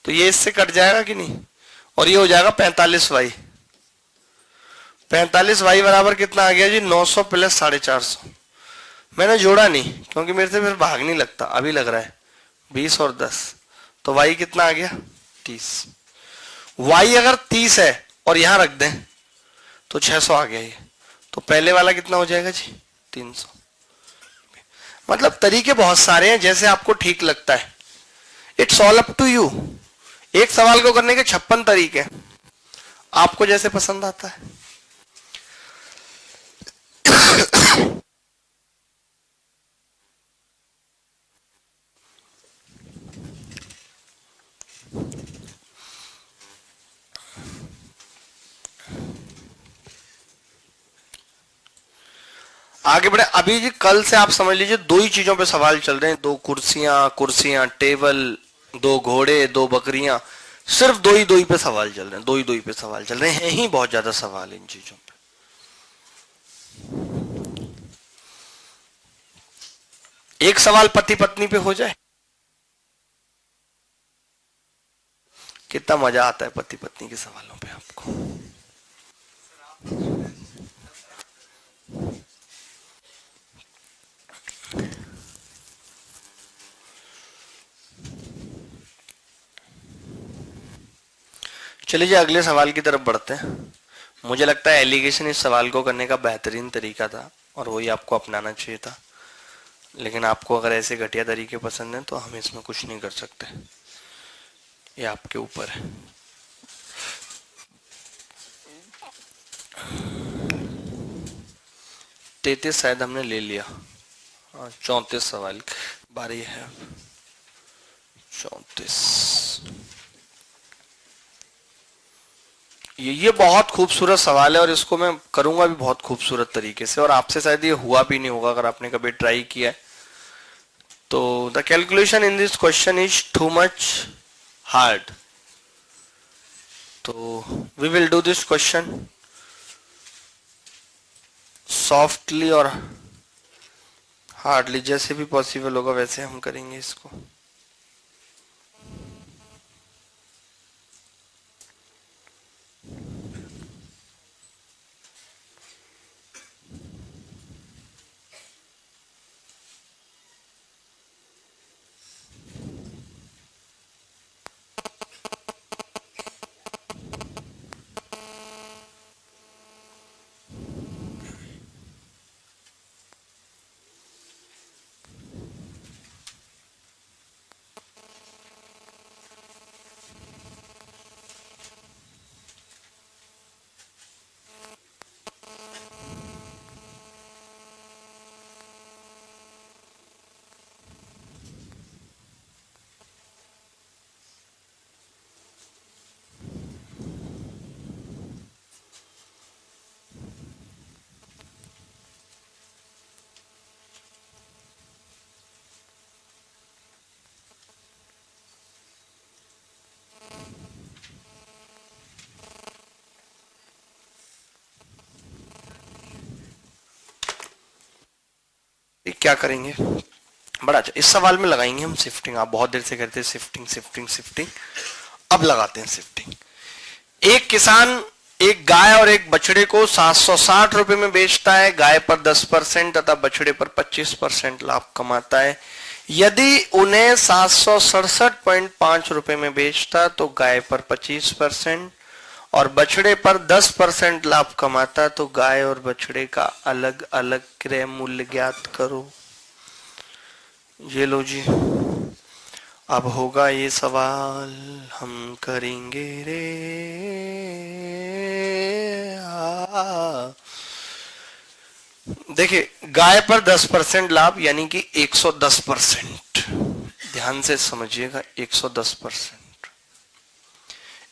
तो ये इससे कट जाएगा कि नहीं, और ये हो जाएगा 45y। 45y बराबर कितना आ गया जी, 900 प्लस 450। मैंने जोड़ा नहीं क्योंकि मेरे से फिर भाग नहीं लगता, अभी लग रहा है 20 और 10, तो y कितना आ गया 30। y अगर 30 है और यहां रख दें तो 600 आ गया ये, तो पहले वाला कितना हो जाएगा जी 300। मतलब तरीके बहुत सारे हैं, जैसे आपको ठीक लगता है, it's all up to you. एक सवाल को करने के 56 तरीके, आपको जैसे पसंद आता है। आगे बढ़े। अभी जी कल से आप समझ लीजिए 2 ही चीजों पे सवाल चल रहे हैं, 2 कुर्सियां टेबल, 2 घोड़े, 2 बकरियां, सिर्फ 2 ही पे सवाल चल रहे हैं, 2 ही पे सवाल चल रहे हैं ही बहुत ज्यादा सवाल इन चीजों पे। एक सवाल पति पत्नी पे हो जाए, कितना मजा आता है पति पत्नी के सवालों पे आपको। चलिए अगले सवाल की तरफ बढ़ते हैं। मुझे लगता है एलिगेशन इस सवाल को करने का बेहतरीन तरीका था और वही आपको अपनाना चाहिए था, लेकिन आपको अगर ऐसे घटिया तरीके पसंद हैं तो हम इसमें कुछ नहीं कर सकते, ये आपके ऊपर है। तैतीस शायद हमने ले लिया, 34 सवाल बारी है। 34 ये बहुत खूबसूरत सवाल है और इसको मैं करूंगा भी बहुत खूबसूरत तरीके से, और आपसे शायद ये हुआ भी नहीं होगा अगर आपने कभी ट्राई किया है तो। The calculation in this question is too much hard, so we will do this question softly और हार्डली, जैसे भी पॉसिबल होगा वैसे हम करेंगे इसको। क्या करेंगे, बड़ा अच्छा इस सवाल में लगाएंगे हम शिफ्टिंग। आप बहुत देर से कहते हैं शिफ्टिंग शिफ्टिंग शिफ्टिंग, अब लगाते हैं शिफ्टिंग। एक किसान एक गाय और एक बछड़े को 760 रुपए में बेचता है। गाय पर 10% तथा बछड़े पर 25% लाभ कमाता है। यदि उन्हें 767.5 रुपए में बेचता तो गाय पर 25% और बछड़े पर 10% लाभ कमाता, तो गाय और बछड़े का अलग अलग क्रय मूल्य ज्ञात करो। ये लो जी, अब होगा ये सवाल, हम करेंगे रे। देखिए गाय पर 10% लाभ यानी कि 110%, ध्यान से समझिएगा 110%।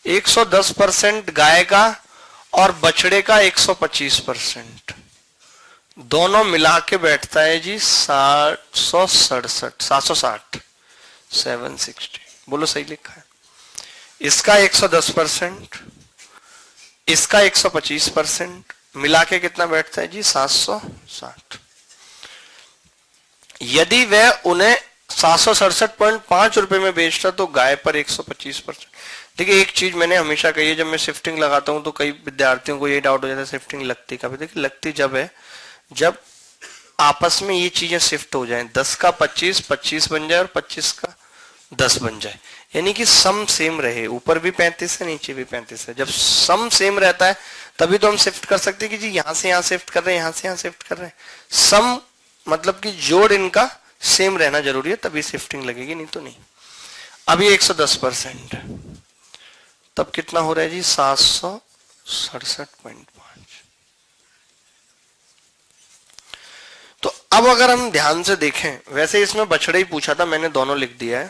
110% गाय का और बछड़े का 125%, दोनों मिला के बैठता है जी 760। 760 बोलो सही लिखा है। इसका 110% इसका 125%, मिला के कितना बैठता है जी 760। यदि वह उन्हें 767.5 रुपए में बेचता तो गाय पर 125%। देखिए एक चीज मैंने हमेशा कही है, जब मैं शिफ्टिंग लगाता हूं तो कई विद्यार्थियों को ये डाउट हो जाता है शिफ्टिंग लगती कब है। देखिए लगती जब है जब आपस में ये चीजें शिफ्ट हो जाएं, 10 का 25 25 बन जाए और 25 का 10 बन जाए, यानी कि सम सेम रहे, ऊपर भी 35 है नीचे भी 35 है। जब सम सेम रहता है तभी तो हम शिफ्ट कर सकते हैं कि जी यहां से यहां शिफ्ट कर रहे हैं, यहां से यहां शिफ्ट कर रहे हैं। सम मतलब कि जोड़ इनका सेम रहना जरूरी है, तभी शिफ्टिंग लगेगी, नहीं तो नहीं। अभी 110%, तब कितना हो रहा है जी 767.5। तो अब अगर हम ध्यान से देखें, वैसे इसमें बछड़े ही पूछा था, मैंने दोनों लिख दिया है।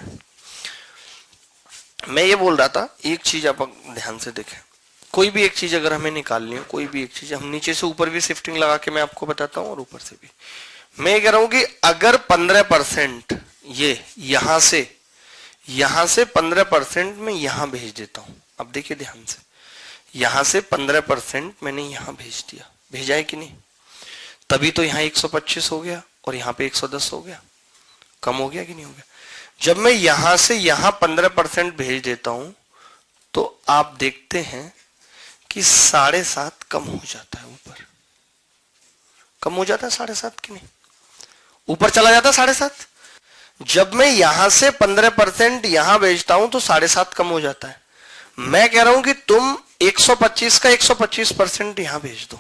मैं ये बोल रहा था एक चीज आप ध्यान से देखें, कोई भी एक चीज अगर हमें निकालनी हो, कोई भी एक चीज, हम नीचे से ऊपर भी शिफ्टिंग लगा के मैं आपको बताता हूं और ऊपर से भी। मैं ये कह रहा हूं कि अगर 15% ये यहां से 15% मैं यहां भेज देता हूं। अब देखिए ध्यान से, यहां से 15% मैंने यहां भेज दिया, भेजा है कि नहीं? तभी तो यहां 125 हो गया और यहां पे 110 हो गया। कम हो गया कि नहीं हो गया? जब मैं यहां से यहां 15% भेज देता हूं तो आप देखते हैं कि 7.5 कम हो जाता है, ऊपर कम हो जाता है 7.5 की नहीं, ऊपर चला जाता है 7.5। जब मैं यहां से 15% यहां भेजता हूं तो 7.5 कम हो जाता है। मैं कह रहा हूं कि तुम 125 का 125% यहां भेज दो,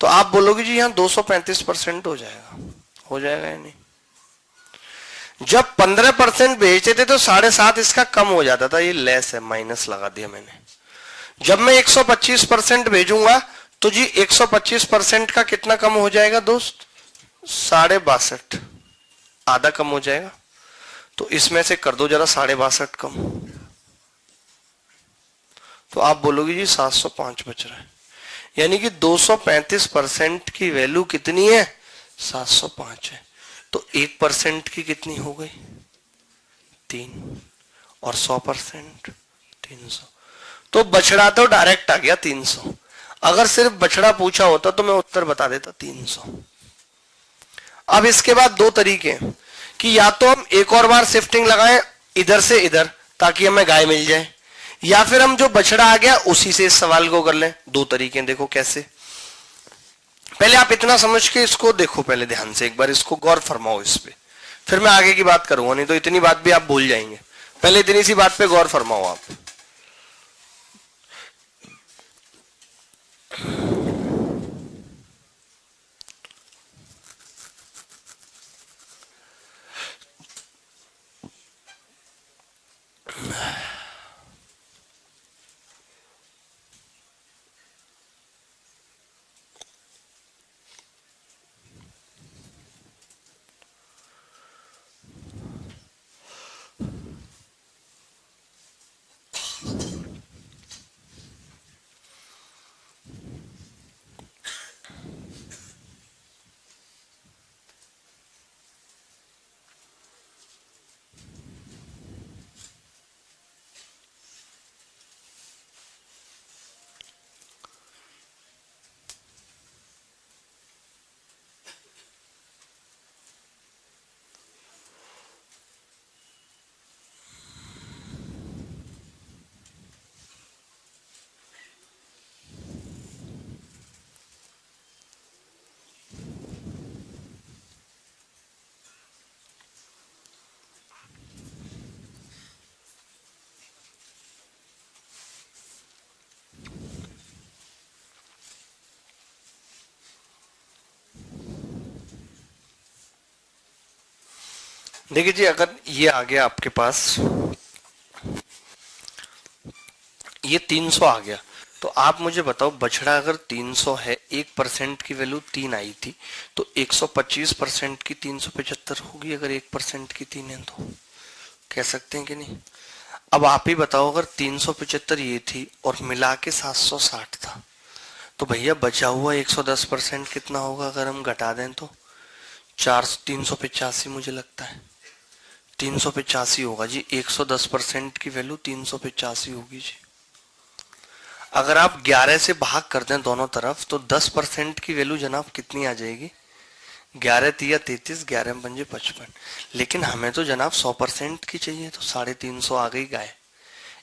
तो आप बोलोगे जी यहां 235% हो जाएगा। हो जाएगा या नहीं? जब 15% भेजते थे तो 7.5 इसका कम हो जाता था, ये लेस है, माइनस लगा दिया मैंने। जब मैं 125% भेजूंगा तो जी 125% का कितना कम हो जाएगा दोस्त? 62.5, आधा कम हो जाएगा। तो इसमें से कर दो जरा 62.5 कम, तो आप बोलोगे जी 705 बच रहा है। यानी कि 235% की वैल्यू कितनी है? 705 है। तो 1% की कितनी हो गई? 3, और 100% 300। तो बछड़ा तो डायरेक्ट आ गया 300। अगर सिर्फ बछड़ा पूछा होता तो मैं उत्तर बता देता 300। अब इसके बाद दो तरीके हैं कि या तो हम एक और बार शिफ्टिंग लगाएं इधर से इधर ताकि हमें गाय मिल जाए, या फिर हम जो बछड़ा आ गया उसी से इस सवाल को कर लें। दो तरीके देखो कैसे। पहले आप इतना समझ के इसको देखो, पहले ध्यान से एक बार इसको गौर फरमाओ इस पे, फिर मैं आगे की बात करूंगा, नहीं तो इतनी बात भी आप भूल जाएंगे। पहले इतनी सी बात पे गौर फरमाओ आप। देखिए जी, अगर ये आ गया आपके पास, ये 300 आ गया, तो आप मुझे बताओ बछड़ा अगर 300 है, 1% की वैल्यू 3 आई थी, तो 125% की 375 होगी। अगर 1% की 3 है तो कह सकते हैं कि नहीं? अब आप ही बताओ, अगर 375 ये थी और मिला के 760 था, तो भैया बचा हुआ 110% कितना होगा? अगर हम घटा दें तो 385 मुझे लगता है 385 होगा जी। 110% की वैल्यू 385 होगी जी। अगर आप 11 से भाग कर दें दोनों तरफ तो 10% की वैल्यू जनाब कितनी आ जाएगी? 11 तिया 33, 11 पंजे 55। लेकिन हमें तो जनाब 100% की चाहिए, तो 350 आ गई गाय।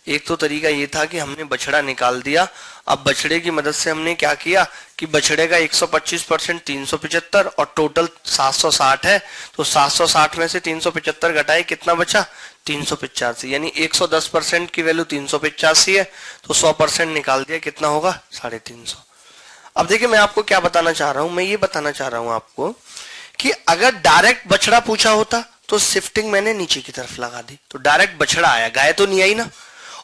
एक तो तरीका ये था कि हमने बछड़ा निकाल दिया। अब बछड़े की मदद से हमने क्या किया कि बछड़े का 125% 375 और टोटल 760 है, तो 760 में से 375 घटाए कितना बचा? 385। यानी 110% की वैल्यू 385 है, तो 100% निकाल दिया कितना होगा? 350। अब देखिए मैं आपको क्या बताना चाह रहा हूं, मैं ये बताना चाह रहा हूं आपको कि अगर डायरेक्ट बछड़ा पूछा होता तो शिफ्टिंग मैंने नीचे की तरफ लगा दी, तो डायरेक्ट बछड़ा आया, गाय तो नहीं आई ना।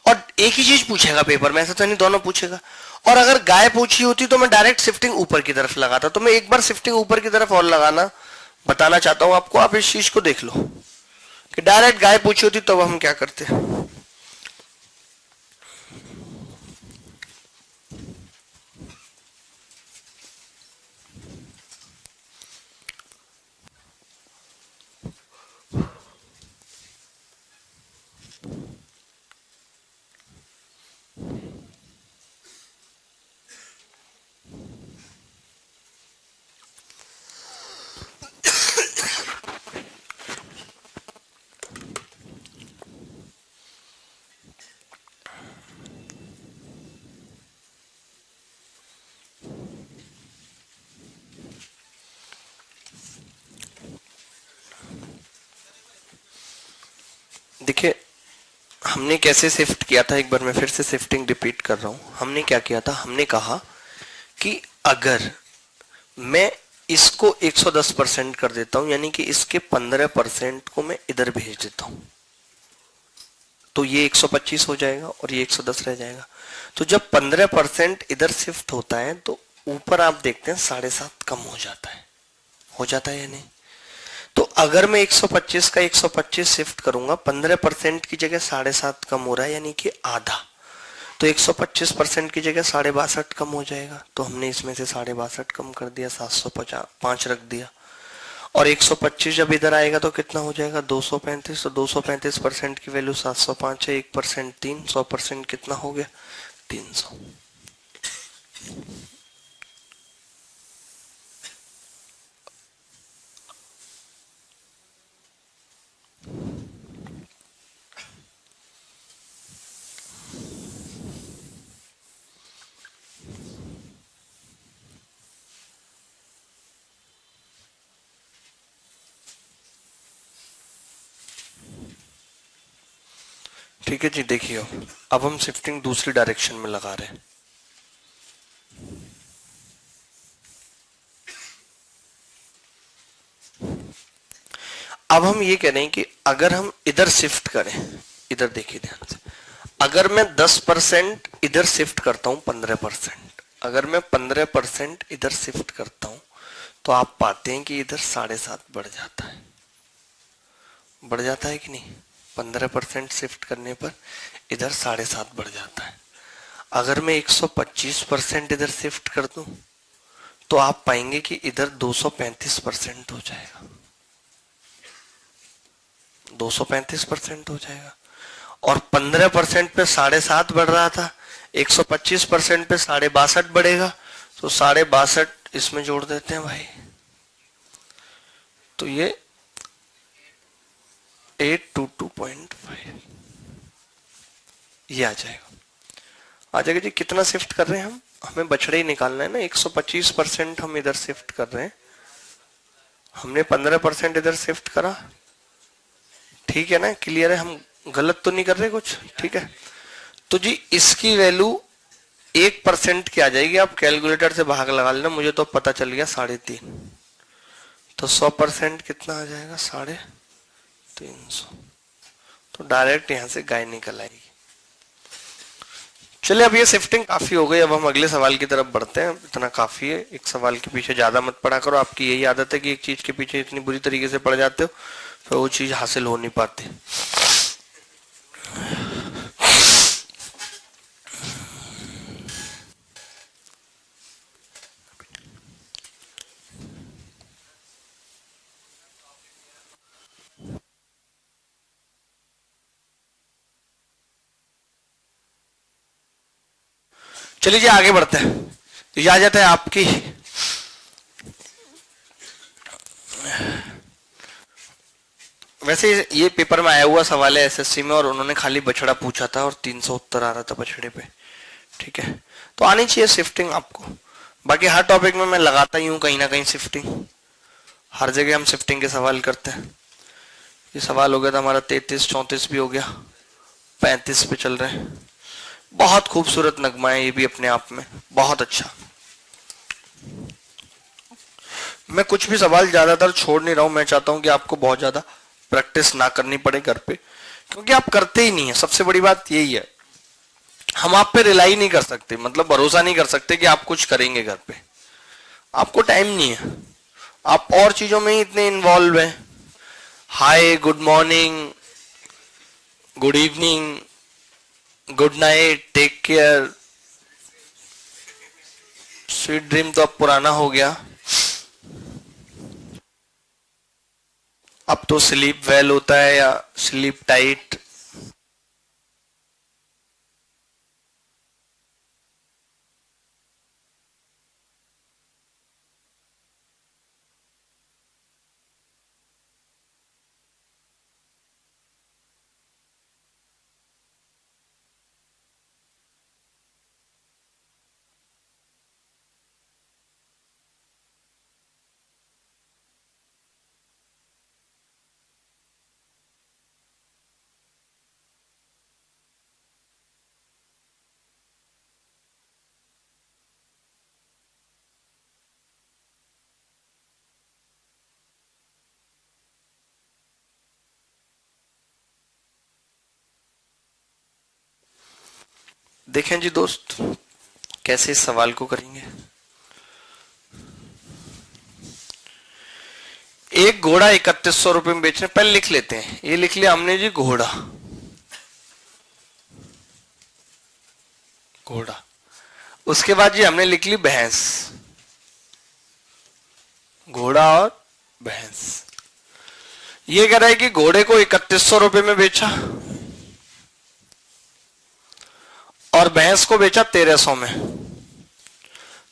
और एक ही चीज पूछेगा पेपर में, ऐसा तो नहीं दोनों पूछेगा। और अगर गाय पूछी होती तो मैं डायरेक्ट शिफ्टिंग ऊपर की तरफ लगाता। तो मैं एक बार शिफ्टिंग ऊपर की तरफ और लगाना बताना चाहता हूं आपको, आप इस चीज को देख लो कि डायरेक्ट गाय पूछी होती तो हम क्या करते। देखिए हमने कैसे शिफ्ट किया था, एक बार मैं फिर से शिफ्टिंग रिपीट कर रहा हूं। हमने क्या किया था, हमने कहा कि अगर मैं इसको 110% कर देता हूं, यानी कि इसके 15% को मैं इधर भेज देता हूं, तो ये 125 हो जाएगा और ये 110 रह जाएगा। तो जब 15% इधर शिफ्ट होता है तो ऊपर आप देखते हैं 7.5 कम हो जाता है। हो जाता है या नहीं? तो अगर मैं 125 का 125 शिफ्ट करूंगा, 15% की जगह 7.5 कम हो रहा है, यानी कि आधा। तो 125% की जगह 62.5 कम हो जाएगा, तो हमने इसमें से 62.5 कम कर दिया, 705 रख दिया। और 125 जब इधर आएगा तो कितना हो जाएगा? 235। तो 235% की वैल्यू 705 है, 1% 3, 100% कितना हो गया? 300। ठीक है जी, देखिए अब हम शिफ्टिंग दूसरी डायरेक्शन में लगा रहे हैं। अब हम ये कह रहे हैं कि अगर हम इधर शिफ्ट करें, इधर देखिए ध्यान से, अगर मैं 10% इधर शिफ्ट करता हूं, 15%, अगर मैं 15% इधर शिफ्ट करता हूं तो आप पाते हैं कि इधर 7.5 बढ़ जाता है। बढ़ जाता है कि नहीं? 15% शिफ्ट करने पर इधर 7.5 बढ़ जाता है। अगर मैं 125% इधर शिफ्ट कर दूं तो आप पाएंगे कि इधर 235% हो जाएगा। 235% हो जाएगा। और 15% पे 7.5 बढ़ रहा था, 125% पे 62.5 बढ़ेगा, तो 62.5 इसमें जोड़ देते हैं भाई, तो ये 822.5 ये आ जाएगा। आ जाएगा जी। कितना शिफ्ट कर रहे हैं हम? हमें बछड़े ही निकालना है ना। 125% हम इधर शिफ्ट कर रहे हैं, हमने 15% इधर शिफ्ट करा। ठीक है ना? क्लियर है? हम गलत तो नहीं कर रहे कुछ? ठीक है। तो जी इसकी वैल्यू 1% की आ जाएगी। आप कैलकुलेटर से भाग लगा लेना, मुझे तो पता चल गया 3.5। तो 100% कितना आ जाएगा? 350। तो डायरेक्ट यहां से गाय निकल आएगी। चलिए अब ये शिफ्टिंग काफी हो गई, अब हम अगले सवाल की तरफ बढ़ते हैं। इतना काफी है, एक सवाल के पीछे ज्यादा मत पड़ा करो। आपकी यही आदत है कि एक चीज के पीछे इतनी बुरी तरीके से पड़ जाते हो तो वो चीज हासिल हो नहीं पाती। चलिए जी आगे बढ़ते हैं। इजाजत है आपकी। वैसे ये पेपर में आया हुआ सवाल है एसएससी में, और उन्होंने खाली बछड़ा पूछा था और 300 उत्तर आ रहा था बछड़े पे। ठीक है, तो आनी चाहिए शिफ्टिंग आपको। बाकी हर टॉपिक में मैं लगाता ही हूँ कहीं ना कहीं शिफ्टिंग, हर जगह हम शिफ्टिंग के सवाल करते हैं। ये सवाल हो गया था हमारा 33, 34 भी हो गया, 35 पे चल रहे हैं। बहुत खूबसूरत नगमा है ये भी अपने आप में, बहुत अच्छा। मैं कुछ भी सवाल ज्यादातर छोड़ नहीं रहा हूं, मैं चाहता हूं कि आपको बहुत ज्यादा प्रैक्टिस ना करनी पड़े घर पे, क्योंकि आप करते ही नहीं है। सबसे बड़ी बात यही है, हम आप पे रिलाई नहीं कर सकते, मतलब भरोसा नहीं कर सकते कि आप कुछ करेंगे घर पे। आपको टाइम नहीं है, आप और चीजों में ही इतने इन्वॉल्व हैं। Hi, good morning, good evening, good night, take care, sweet dream तो अब पुराना हो गया। अब तो स्लीप वेल होता है या स्लीप टाइट। देखें जी दोस्त, कैसे इस सवाल को करेंगे। एक घोड़ा 3100 रुपए में बेचने, पहले लिख लेते हैं। ये लिख लिया हमने जी, घोड़ा, घोड़ा। उसके बाद जी हमने लिख ली भैंस, घोड़ा और भैंस। ये कह रहा है कि घोड़े को 3100 रुपए में बेचा और भैंस को बेचा 1300 में,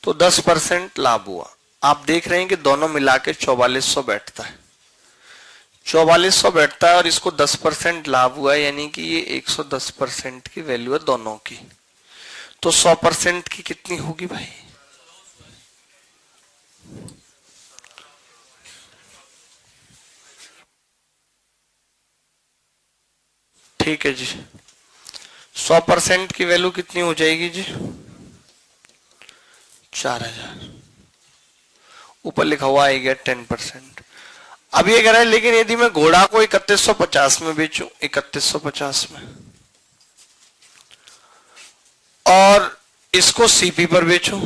तो 10% लाभ हुआ। आप देख रहे हैं कि दोनों मिला के 4400 बैठता है, 4400 बैठता है, और इसको 10% लाभ हुआ है, यानी कि ये 110% की वैल्यू है दोनों की। तो 100% की कितनी होगी भाई? ठीक है जी, 100% की वैल्यू कितनी हो जाएगी जी? 4000। ऊपर लिखा हुआ आएगा 10%। अब ये कह रहा है लेकिन यदि मैं घोड़ा को 3150 में बेचूं, 3150 में, और इसको सीपी पर बेचूं,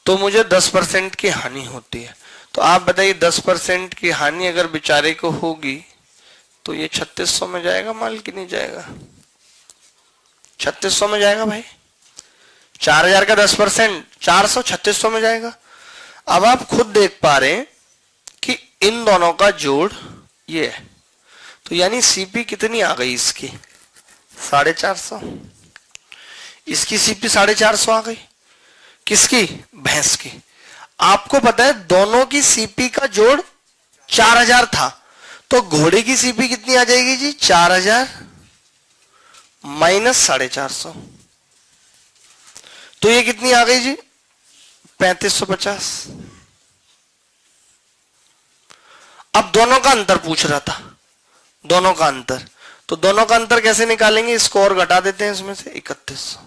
तो मुझे 10% की हानि होती है। तो आप बताइए 10% की हानि अगर बेचारे को होगी तो ये 3600 में जाएगा माल कि नहीं जाएगा? 3600 में जाएगा भाई। 4000 का 10%, 400, 3600 में जाएगा। अब आप खुद देख पा रहे हैं कि इन दोनों का जोड़ ये है, तो यानी सीपी कितनी आ गई इसकी? 450। इसकी सीपी 450 आ गई। किसकी? भैंस की। आपको पता है दोनों की सीपी का जोड़ 4000 था, तो घोड़े की सीपी कितनी आ जाएगी जी? 4000 माइनस 450, तो ये कितनी आ गई जी? 3550। अब दोनों का अंतर पूछ रहा था, दोनों का अंतर, तो दोनों का अंतर कैसे निकालेंगे? इसको और घटा देते हैं इसमें से 3100।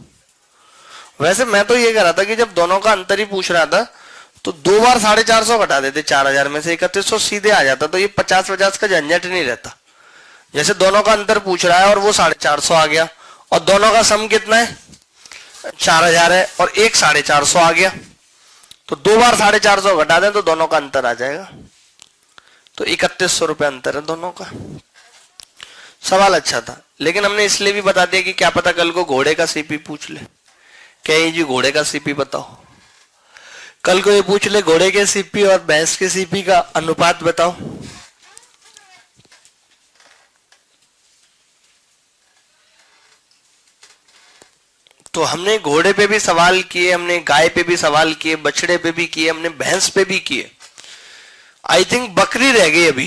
वैसे मैं तो ये कह रहा था कि जब दोनों का अंतर ही पूछ रहा था तो 2 बार 450 घटा देते, 4000 में से 3100 सीधे आ जाता, तो ये 50-50 का झंझट नहीं रहता। जैसे दोनों का अंतर पूछ रहा है और वो 450 आ गया, और दोनों का सम कितना है? 4000 है, और एक 450 आ गया, तो 2 बार 450 घटा दें तो दोनों का अंतर आ जाएगा। तो 3100 रुपए अंतर है दोनों का। सवाल अच्छा था, लेकिन हमने इसलिए भी बता दिया कि क्या पता कल को घोड़े का सीपी पूछ ले। कहे जी घोड़े का सीपी बताओ, कल को ये पूछ ले घोड़े के सीपी और भैंस के सीपी का अनुपात बताओ, तो तो हमने घोड़े पे भी सवाल किए, हमने गाय पे भी सवाल किए, बछड़े पे भी किए, हमने भैंस पे भी किए। आई थिंक बकरी रह गई अभी,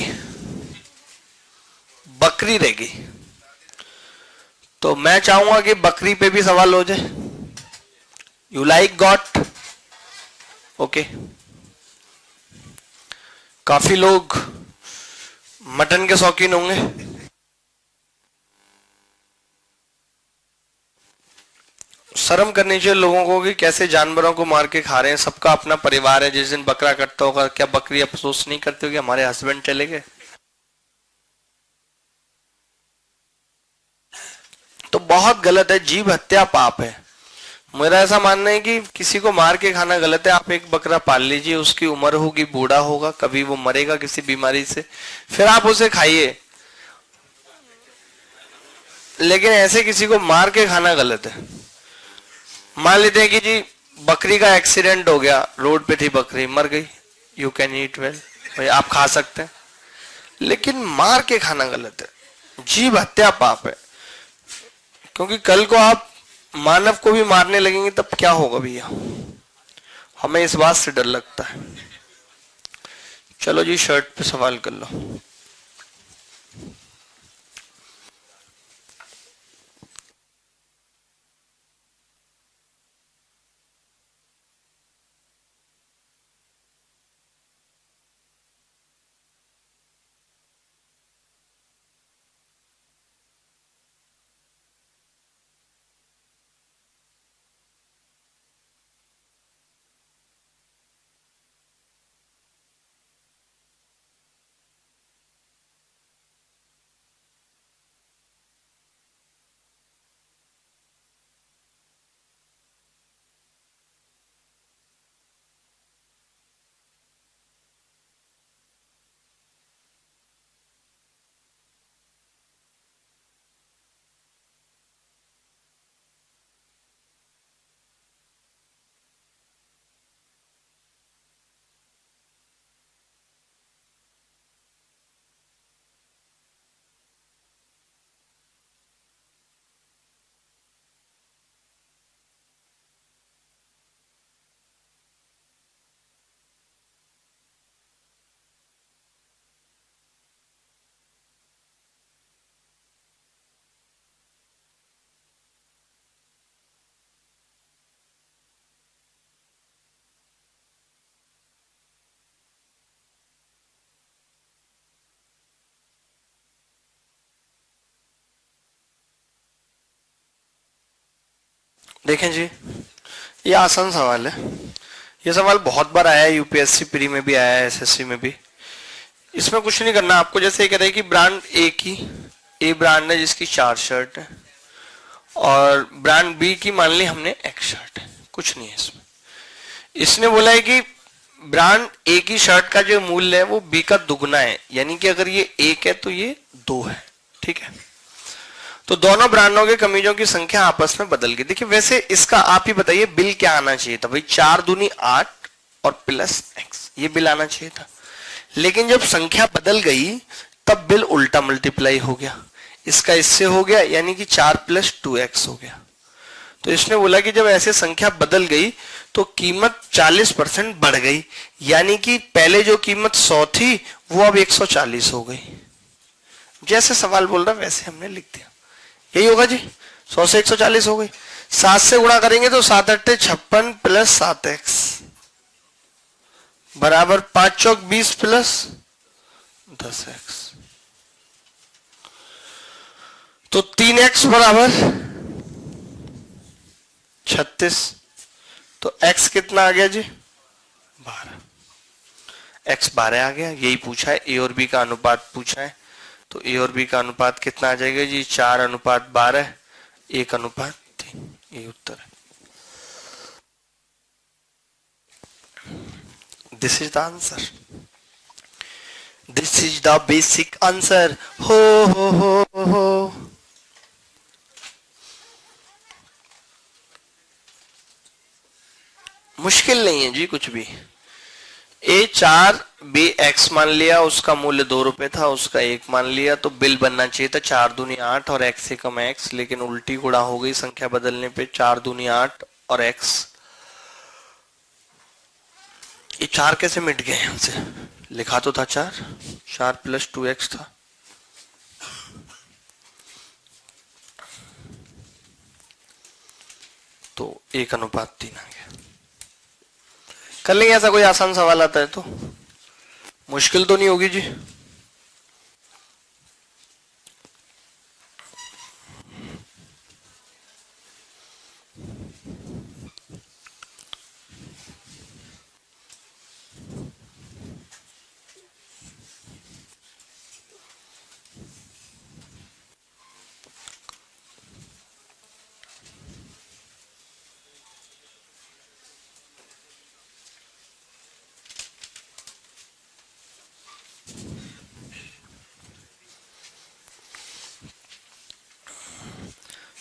बकरी रह गई। तो मैं चाहूंगा कि बकरी पे भी सवाल हो जाए। You like got? ओके। काफी लोग मटन के शौकीन होंगे। शर्म करनी चाहिए लोगों को कि कैसे जानवरों को मार के खा रहे हैं। सबका अपना परिवार है। जिस दिन बकरा कटता होगा, क्या बकरी अफसोस नहीं करती होगी हमारे हस्बैंड चले गए? तो बहुत गलत है, जीव हत्या पाप है। मेरा ऐसा मानना है कि किसी को मार के खाना गलत है। आप एक बकरा पाल लीजिए, उसकी उम्र होगी, बूढ़ा होगा, कभी वो मरेगा किसी बीमारी से, फिर आप उसे खाइए। लेकिन ऐसे किसी को मार के खाना गलत है। मान लेते हैं कि जी बकरी का एक्सीडेंट हो गया, रोड पे थी बकरी, मर गई, यू कैन ईट वेल, भाई आप खा सकते हैं, लेकिन मार के खाना गलत है। जीव हत्या पाप है। क्योंकि कल को आप मानव को भी मारने लगेंगे तब क्या होगा भैया? हमें इस बात से डर लगता है। चलो जी, शर्ट पे सवाल कर लो। देखें जी, ये आसान सवाल है। ये सवाल बहुत बार आया है, यूपीएससी प्री में भी आया है, एसएससी में भी। इसमें कुछ नहीं करना आपको। जैसे कह रहे हैं कि ब्रांड ए की, ए ब्रांड है जिसकी 4 शर्ट है, और ब्रांड बी की मान ली हमने एक शर्ट है, कुछ नहीं है इसमें। इसने बोला है कि ब्रांड ए की शर्ट का जो मूल्य है वो बी का दुगना है, यानी कि अगर ये 1 है तो ये 2 है। ठीक है, तो दोनों ब्रांडों के कमीजों की संख्या आपस में बदल गई। देखिए वैसे इसका आप ही बताइए बिल क्या आना चाहिए था भाई? 4 दूनी 8 और प्लस एक्स, ये बिल आना चाहिए था। लेकिन जब संख्या बदल गई तब बिल उल्टा मल्टीप्लाई हो गया, इसका इससे हो गया, यानी कि 4 + 2x हो गया। तो इसने बोला कि जब ऐसे संख्या बदल गई तो कीमत 40% बढ़ गई, यानी कि पहले जो कीमत 100 थी वो अब 140 हो गई। जैसे सवाल बोल रहा वैसे हमने लिख दिया। यही होगा जी, 100 से 140 हो गई। 7 से गुणा करेंगे तो 7 × 8 = 56 + 7x बराबर 5 × 4 = 20 + 10x। तो 3x बराबर 36। तो x कितना आ गया जी? 12। x 12 आ गया। यही पूछा है, ए और बी का अनुपात पूछा है। तो ए और बी का अनुपात कितना आ जाएगा जी? 4:12, 1:3। ये उत्तर है। This is the answer, this is the basic answer. हो। मुश्किल नहीं है जी कुछ भी। A4 बी एक्स मान लिया, उसका मूल्य 2 रुपए था, उसका 1 मान लिया, तो बिल बनना चाहिए था 4 दूनी 8 और x से कम x, लेकिन उल्टी गुणा हो गई संख्या बदलने पे, 4 दूनी 8 और x। ये 4 कैसे मिट गए यहां से? लिखा तो था 4 प्लस 2x था। तो 1:3 आ गया। कर लेंगे ऐसा, कोई आसान सवाल आता है तो, मुश्किल तो नहीं होगी जी।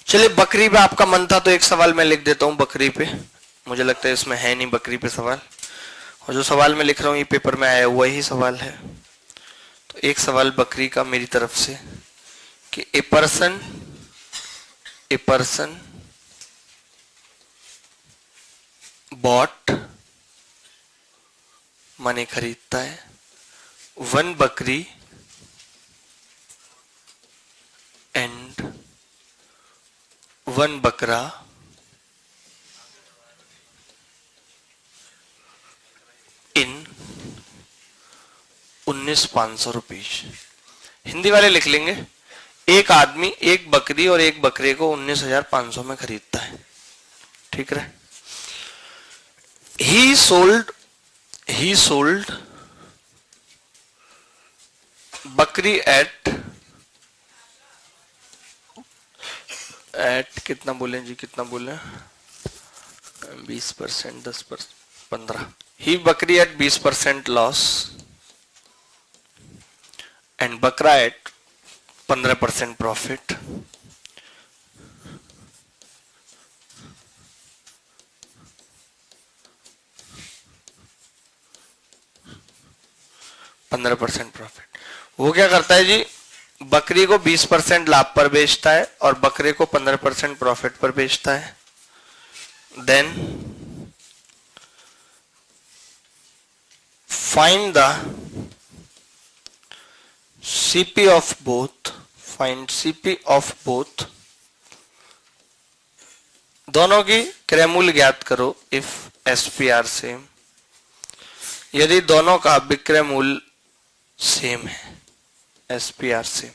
चलिए, बकरी पे आपका मन था तो एक सवाल मैं लिख देता हूं बकरी पे। मुझे लगता है इसमें है नहीं बकरी पे सवाल, और जो सवाल मैं लिख रहा हूं ये पेपर में आया हुआ ही सवाल है। तो एक सवाल बकरी का मेरी तरफ से कि ए पर्सन बॉट माने खरीदता है, 1 बकरी एंड 1 बकरा इन 19,500 रुपीज। हिंदी वाले लिख लेंगे, एक आदमी एक बकरी और एक बकरे को 19,500 में खरीदता है, ठीक है। ही सोल्ड बकरी एट कितना बोले जी, कितना बोले, 20%, 10%, 15। ही बकरी एट 20% लॉस एंड बकरा एट 15% प्रॉफिट। प्रॉफिट। वो क्या करता है जी, बकरी को 20% लाभ पर बेचता है और बकरे को 15% प्रॉफिट पर बेचता है। Then find the CP of both, find CP of both, दोनों की क्रय मूल्य ज्ञात करो इफ एसपीआर सेम, यदि दोनों का विक्रय मूल्य सेम है, एसपीआर सेम।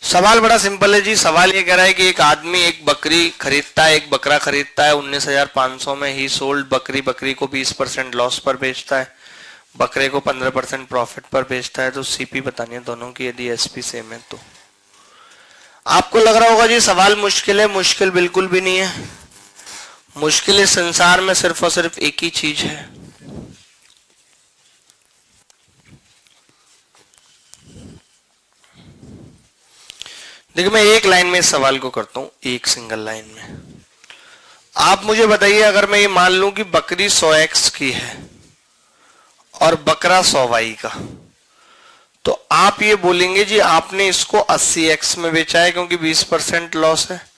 सवाल बड़ा सिंपल है जी। सवाल ये कह रहा है कि एक आदमी एक बकरी खरीदता है, एक बकरा खरीदता है 19,500 में। ही सोल्ड बकरी को 20% लॉस पर बेचता है, बकरे को 15% प्रॉफिट पर बेचता है। तो सीपी बतानी है दोनों की, यदि एसपी सेम है तो। आपको लग रहा होगा जी सवाल मुश्किल है, मुश्किल बिल्कुल भी नहीं है। मुश्किल इस संसार में सिर्फ और सिर्फ एक ही चीज है, देखिए मैं एक लाइन में इस सवाल को करता हूं, एक सिंगल लाइन में। आप मुझे बताइए, अगर मैं ये मान लूं कि बकरी 100x की है और बकरा 100y का, तो आप ये बोलेंगे जी आपने इसको 80x में बेचा है क्योंकि 20% लॉस है,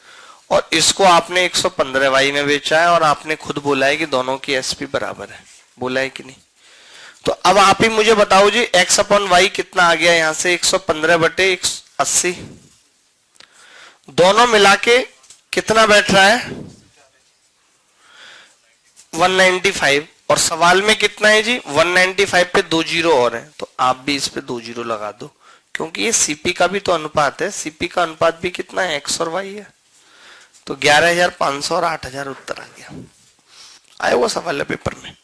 और इसको आपने 115y में बेचा है, और आपने खुद बोला है कि दोनों की एसपी बराबर है। बोला है कि नहीं? तो अब आप ही मुझे बताओ जी, x अपॉन वाई कितना आ गया यहां से, 115/80। दोनों मिला के कितना बैठ रहा है, 195। और सवाल में कितना है जी, 195 पे 2 जीरो और है, तो आप भी इस पे 2 जीरो लगा दो, क्योंकि ये सीपी का भी तो अनुपात है। सीपी का अनुपात भी कितना है, एक्स और वाई है। तो 11,500 और 8,000 उत्तर आ गया। आया हुआ सवाल है पेपर में।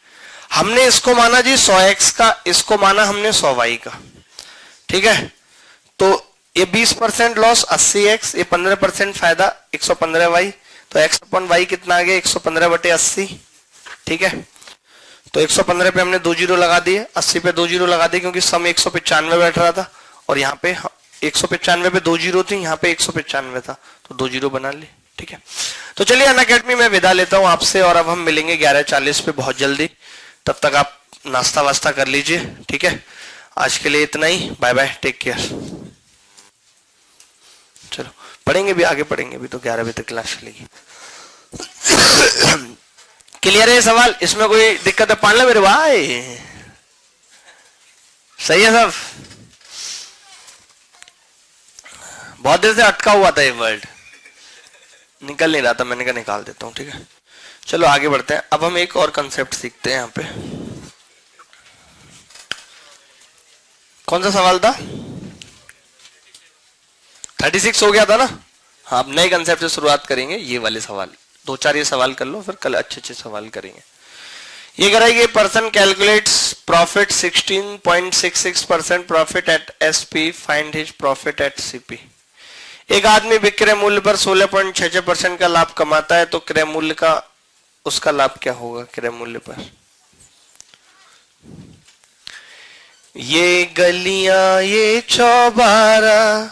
हमने इसको माना जी 100x का, इसको माना हमने 100y का, ठीक है। तो ये 20% लॉस 80x, ये 15% फायदा 115y, तो x अपॉन वाई कितना आ गया, 115/80, ठीक है। तो 115 पे हमने 2 जीरो लगा दिए, 80 पे 2 जीरो लगा दिए, क्योंकि सम 195 बैठ रहा था, और यहाँ पे 195 पे 2 जीरो थी, यहाँ पे 195 था, तो 2 जीरो बना ली। ठीक है, तो चलिए अनअकैडमी में विदा लेता हूं आपसे, और अब हम मिलेंगे 11:40 पे बहुत जल्दी। तब तक आप नाश्ता वास्ता कर लीजिए, ठीक है। आज के लिए इतना ही, बाय बाय, टेक केयर। चलो पढ़ेंगे भी, आगे पढ़ेंगे भी, तो 11 बजे तक क्लास चलेगी। क्लियर है सवाल? इसमें कोई दिक्कत है? पाल ले मेरे भाई, सही है सब? बहुत देर से अटका हुआ था ये वर्ड, निकल नहीं रहा था, मैंने कहा निकाल देता हूं, ठीक है। चलो आगे बढ़ते हैं। अब हम एक और कंसेप्ट सीखते हैं यहाँ पे। कौन सा सवाल था? 36 हो गया था ना? हाँ, अब नए कंसेप्ट से शुरुआत करेंगे। ये वाले सवाल, 2-4 ये सवाल कर लो, फिर कल अच्छे अच्छे सवाल करेंगे। ये कराइए, person calculates profit 16.66% profit at SP, find his profit at CP. एक आदमी विक्रय मूल्य पर 16.66% का लाभ कमाता है, तो क्रय मूल्य का उसका लाभ क्या होगा क्रय मूल्य पर? ये गलियां ये चौबारा,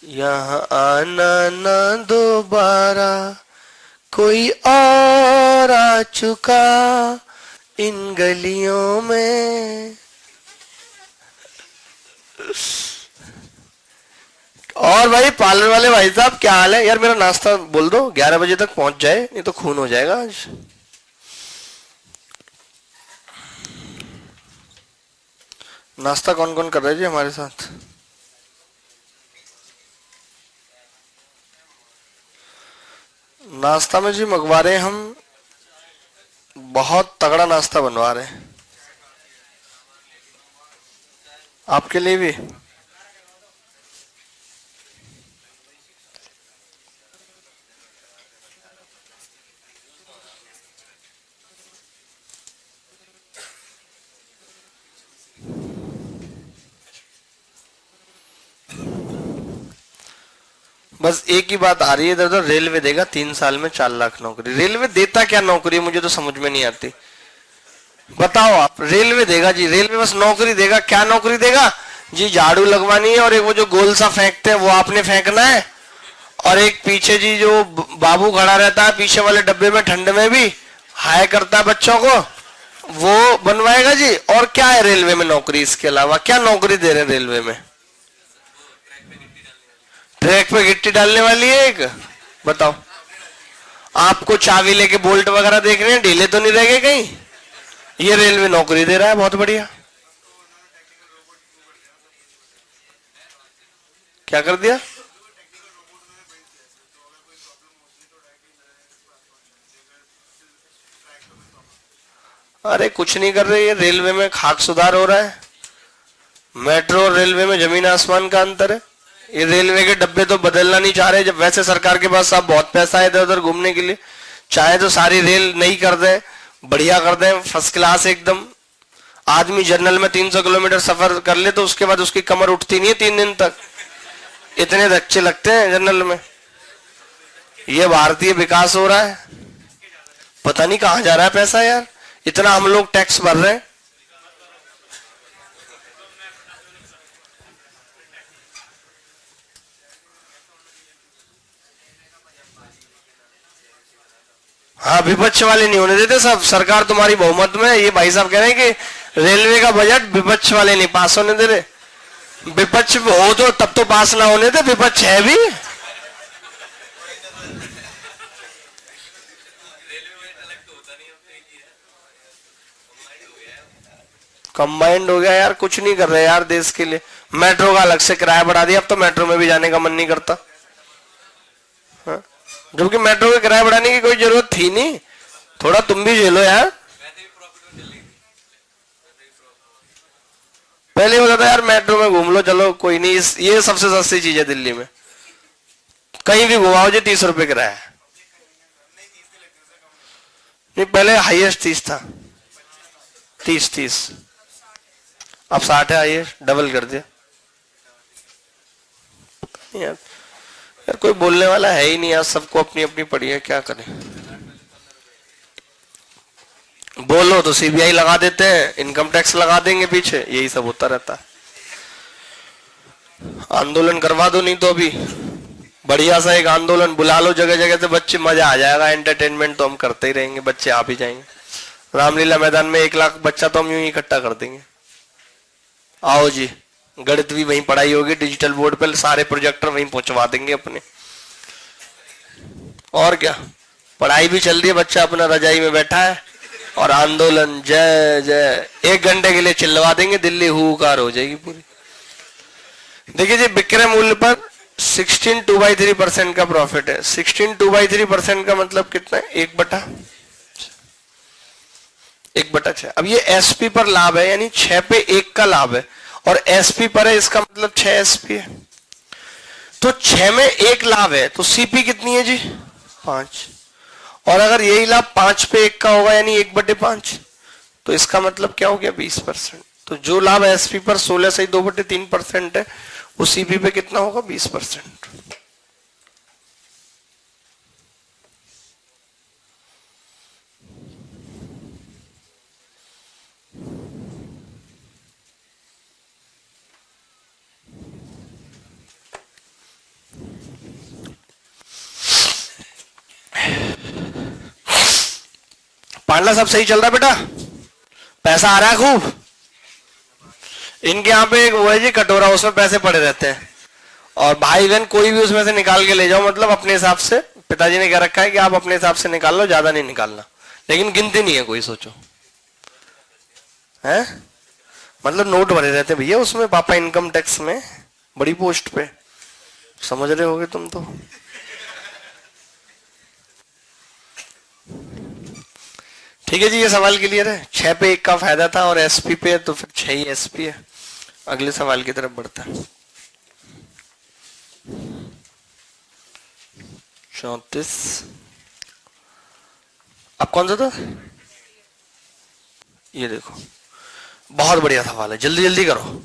यहाँ आना ना दोबारा, कोई और आ चुका इन गलियों में। और भाई पार्लर वाले भाई साहब क्या हाल है यार? मेरा नाश्ता बोल दो 11 बजे तक पहुंच जाए, नहीं तो खून हो जाएगा आज। नाश्ता कौन कौन कर रहे जी हमारे साथ? नाश्ता में जी मंगवा रहे हम, बहुत तगड़ा नाश्ता बनवा रहे हैं आपके लिए भी। बस एक ही बात आ रही है इधर उधर, रेलवे देगा 3 साल में 4 लाख नौकरी। रेलवे देता क्या नौकरी, मुझे तो समझ में नहीं आती। बताओ आप, रेलवे देगा जी, रेलवे बस नौकरी देगा। क्या नौकरी देगा जी? झाड़ू लगवानी है, और एक वो जो गोल सा फेंकते हैं वो आपने फेंकना है, और एक पीछे जी जो बाबू खड़ा रहता है पीछे वाले डब्बे में ठंड में भी हाय करता है बच्चों को, वो बनवाएगा जी। और क्या है रेलवे में नौकरी? इसके अलावा क्या नौकरी दे रहे हैं रेलवे में? ट्रैक पे गिट्टी डालने वाली है एक, बताओ। आपको चाबी लेके बोल्ट वगैरह देख रहे हैं, ढीले तो नहीं रह गए कहीं? ये रेलवे नौकरी दे रहा है, बहुत बढ़िया। क्या कर दिया? अरे कुछ नहीं कर रहे, ये रेलवे में खाक सुधार हो रहा है। मेट्रो और रेलवे में जमीन आसमान का अंतर है। ये रेलवे के डब्बे तो बदलना नहीं चाह रहे, जब वैसे सरकार के पास अब बहुत पैसा है इधर उधर घूमने के लिए। चाहे तो सारी रेल नई कर दे, बढ़िया कर दे, फर्स्ट क्लास एकदम। आदमी जर्नल में 300 किलोमीटर सफर कर ले तो उसके बाद उसकी कमर उठती नहीं है 3 दिन तक, इतने अच्छे लगते हैं जर्नल में। ये भारतीय विकास हो रहा है, पता नहीं कहां जा रहा है पैसा यार। इतना हम लोग टैक्स भर रहे हैं। हाँ, विपक्ष वाले नहीं होने देते सब, सरकार तुम्हारी बहुमत में। ये भाई साहब कह रहे हैं कि रेलवे का बजट विपक्ष वाले नहीं पास होने दे रहे। विपक्ष हो तो तब तो पास ना होने दे, विपक्ष है भी। कंबाइंड हो गया यार, कुछ नहीं कर रहे यार देश के लिए। मेट्रो का अलग से किराया बढ़ा दिया, अब तो मेट्रो में भी जाने का मन नहीं करता। हाँ? जबकि मेट्रो का किराया बढ़ाने की कोई जरूरत थी नहीं। थोड़ा तुम भी झेलो यार। पहले होता था यार मेट्रो में घूम लो, चलो कोई नहीं, ये सबसे सस्ती चीज है दिल्ली में। कहीं भी घुमाओ जी 30 रुपए किराया है। नहीं, पहले हाईएस्ट 30 था, 30 अब 60 है हाईएस्ट, डबल कर दिया यार। यार कोई बोलने वाला है ही नहीं यार, सबको अपनी अपनी पड़ी है, क्या करें। बोलो तो सीबीआई लगा देते हैं, इनकम टैक्स लगा देंगे पीछे, यही सब होता रहता है। आंदोलन करवा दो, नहीं तो अभी बढ़िया सा एक आंदोलन बुला लो जगह जगह से, बच्चे, मजा आ जाएगा। एंटरटेनमेंट तो हम करते ही रहेंगे, बच्चे आ भी जाएंगे। रामलीला मैदान में 1 लाख बच्चा तो हम यूं ही इकट्ठा कर देंगे। आओ जी, गणित भी वहीं पढ़ाई होगी, डिजिटल बोर्ड पर सारे प्रोजेक्टर वहीं पहुंचवा देंगे अपने। और क्या, पढ़ाई भी चल रही है, बच्चा अपना रजाई में बैठा है और आंदोलन जय जय 1 घंटे के लिए चिल्लवा देंगे, दिल्ली हुकार हो जाएगी पूरी। देखिए जी, विक्रय मूल्य पर 16 2/3% का प्रॉफिट है। 16 2/3% का मतलब कितना है? 1/6। अब ये एसपी पर लाभ है, यानी 6 पे 1 का लाभ है, और एसपी पर है, इसका मतलब 6 एसपी है। तो 6 में 1 लाभ है, तो सीपी कितनी है जी? 5। और अगर यही लाभ 5 पे 1 का होगा, यानी 1/5, तो इसका मतलब क्या हो गया? 20%। तो जो लाभ एसपी पर 16 से 2/3% है, वो सीपी पे कितना होगा? 20%। पांडला सब सही चल रहा है बेटा? पैसा आ रहा है खूब? इनके यहाँ पे एक वो है जी कटोरा, उसमें पैसे पड़े रहते हैं, और भाई बहन कोई भी उसमें से निकाल के ले जाओ, मतलब अपने हिसाब से। पिताजी ने कह रखा है कि आप अपने हिसाब से निकाल लो, ज्यादा नहीं निकालना, लेकिन गिनती नहीं है कोई, सोचो है। मतलब नोट भरे रहते भैया उसमें, पापा इनकम टैक्स में बड़ी पोस्ट पे, समझ रहे होगे तुम तो। ठीक है जी, ये सवाल क्लियर है। 6 पे 1 का फायदा था और एसपी पे, तो फिर 6 ही एसपी है। अगले सवाल की तरफ बढ़ता है। 34। अब कौन सा था? ये देखो, बहुत बढ़िया सवाल है, जल्दी जल्दी करो,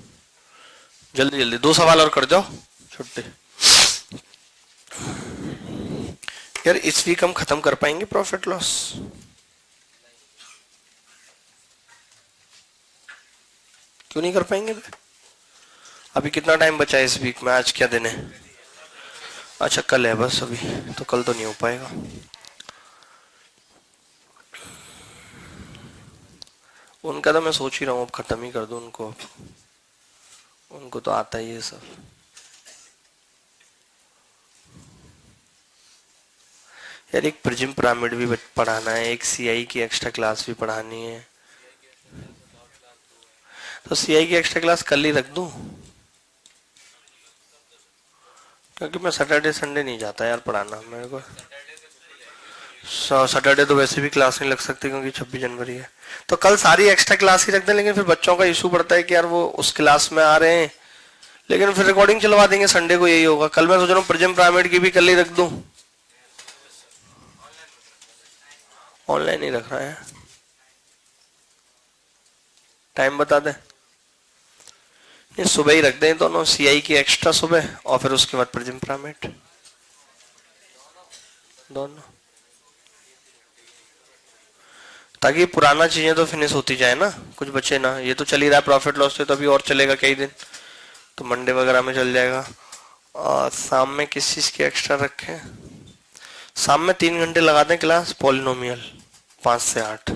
जल्दी जल्दी 2 सवाल और कर जाओ, छुट्टी। यार इस वीक हम खत्म कर पाएंगे प्रॉफिट लॉस? क्यों नहीं कर पाएंगे? अभी कितना टाइम बचा है इस वीक में? आज क्या दिन है? अच्छा कल है बस, अभी तो कल तो नहीं हो पाएगा। उनका तो मैं सोच ही रहा हूँ अब खत्म ही कर दूं उनको, उनको तो आता ही है सब। यार एक प्रिज्म पिरामिड भी पढ़ाना है, एक सीआई की एक्स्ट्रा क्लास भी पढ़ानी है, तो सीआई की एक्स्ट्रा क्लास कल ही रख दूं, क्योंकि मैं सैटरडे संडे नहीं जाता यार पढ़ाना मेरे को। सैटरडे तो वैसे भी क्लास नहीं लग सकती क्योंकि 26 जनवरी है, तो कल सारी एक्स्ट्रा क्लास ही रख दें। लेकिन फिर बच्चों का इशू पड़ता है कि यार वो उस क्लास में आ रहे हैं, लेकिन फिर रिकॉर्डिंग चलवा देंगे संडे को, यही होगा। कल मैं सोच रहा हूँ प्रिज्म पिरामिड की भी कल ही रख दूं, ऑनलाइन ही रख रहा है। टाइम बता दें? ये सुबह ही रख दें दोनों, सीआई की एक्स्ट्रा सुबह और फिर उसके बाद प्रिज्म पिरामिड दोनों, ताकि पुराना चीजें तो फिनिश होती जाए ना, कुछ बचे ना। ये तो चल ही रहा है प्रॉफिट लॉस से, तो अभी और चलेगा कई दिन, तो मंडे वगैरह में चल जाएगा। और शाम में किस चीज की एक्स्ट्रा रखें? शाम में 3 घंटे लगा दें क्लास पॉलिनोमियल 5 से 8,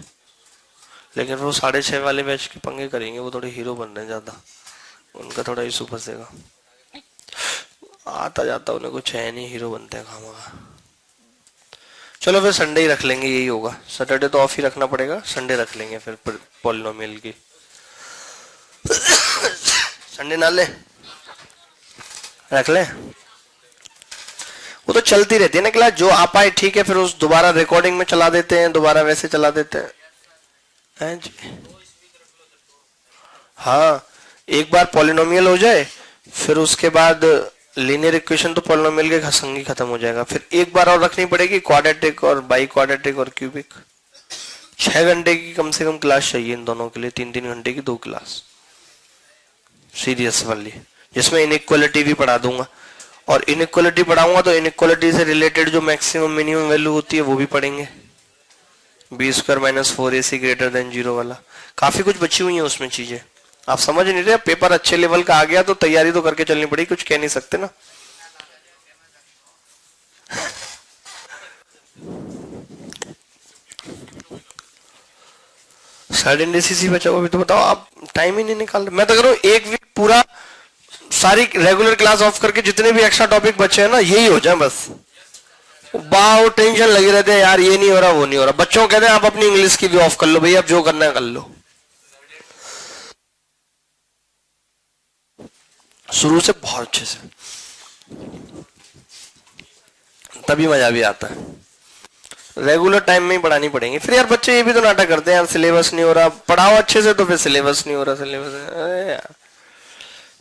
लेकिन वो 6:30 वाले बैच के पंगे करेंगे, वो थोड़े हीरो बन रहे हैं ज्यादा, उनका थोड़ा इशू फंसेगा। आता जाता उन्हें कुछ है नहीं, हीरो बनते हैं खामखा। चलो फिर संडे ही रख लेंगे, यही होगा। सैटरडे तो ऑफ ही रखना पड़ेगा, संडे रख लेंगे फिर पॉलिनोमियल की। संडे ना ले रख ले, वो तो चलती रहती है ना क्लास, जो आ पाए ठीक है, फिर उस दोबारा रिकॉर्डिंग में चला देते हैं, दोबारा वैसे चला देते हैं जी। हाँ, एक बार पॉलिनोमियल हो जाए, फिर उसके बाद लीनियर इक्वेशन तो पॉलिनोमियल के संग ही खत्म हो जाएगा। फिर एक बार और रखनी पड़ेगी क्वाड्रेटिक और बाई क्वाड्रेटिक और क्यूबिक। 6 घंटे की कम से कम क्लास चाहिए इन दोनों के लिए, 3-3 घंटे की 2 क्लास सीरियस वाली, जिसमें इनइक्वालिटी भी पढ़ा दूंगा। और इनइक्वालिटी पढ़ाऊंगा तो इनइक्वालिटी से रिलेटेड जो मैक्सिमम मिनिमम वैल्यू होती है वो भी पढ़ेंगे, b² - 4ac > 0 वाला। काफी कुछ बची हुई है उसमें चीजें, आप समझ नहीं रहे। पेपर अच्छे लेवल का आ गया तो तैयारी तो करके चलनी पड़ेगी, कुछ कह नहीं सकते ना। थर्ड इंडेसीसी बचा हुआ, अभी तो बताओ, आप टाइम ही नहीं निकाल रहे। मैं तो कह रहा हूं एक वीक पूरा सारी रेगुलर क्लास ऑफ करके जितने भी एक्स्ट्रा टॉपिक बचे हैं ना यही हो जाए बस। बाव टेंशन लगे रहते हैं यार, ये नहीं हो रहा वो नहीं हो रहा। बच्चों को कहते हैं आप अपनी इंग्लिश की भी ऑफ कर लो भैया, आप जो करना है कर लो, शुरू से बहुत अच्छे से, तभी मजा भी आता है। रेगुलर टाइम में ही पढ़ानी पड़ेगी। फिर यार बच्चे ये भी तो नाटक करते हैं यार, सिलेबस नहीं हो रहा, पढ़ाओ अच्छे से तो फिर सिलेबस नहीं हो रहा, सिलेबस। अरे यार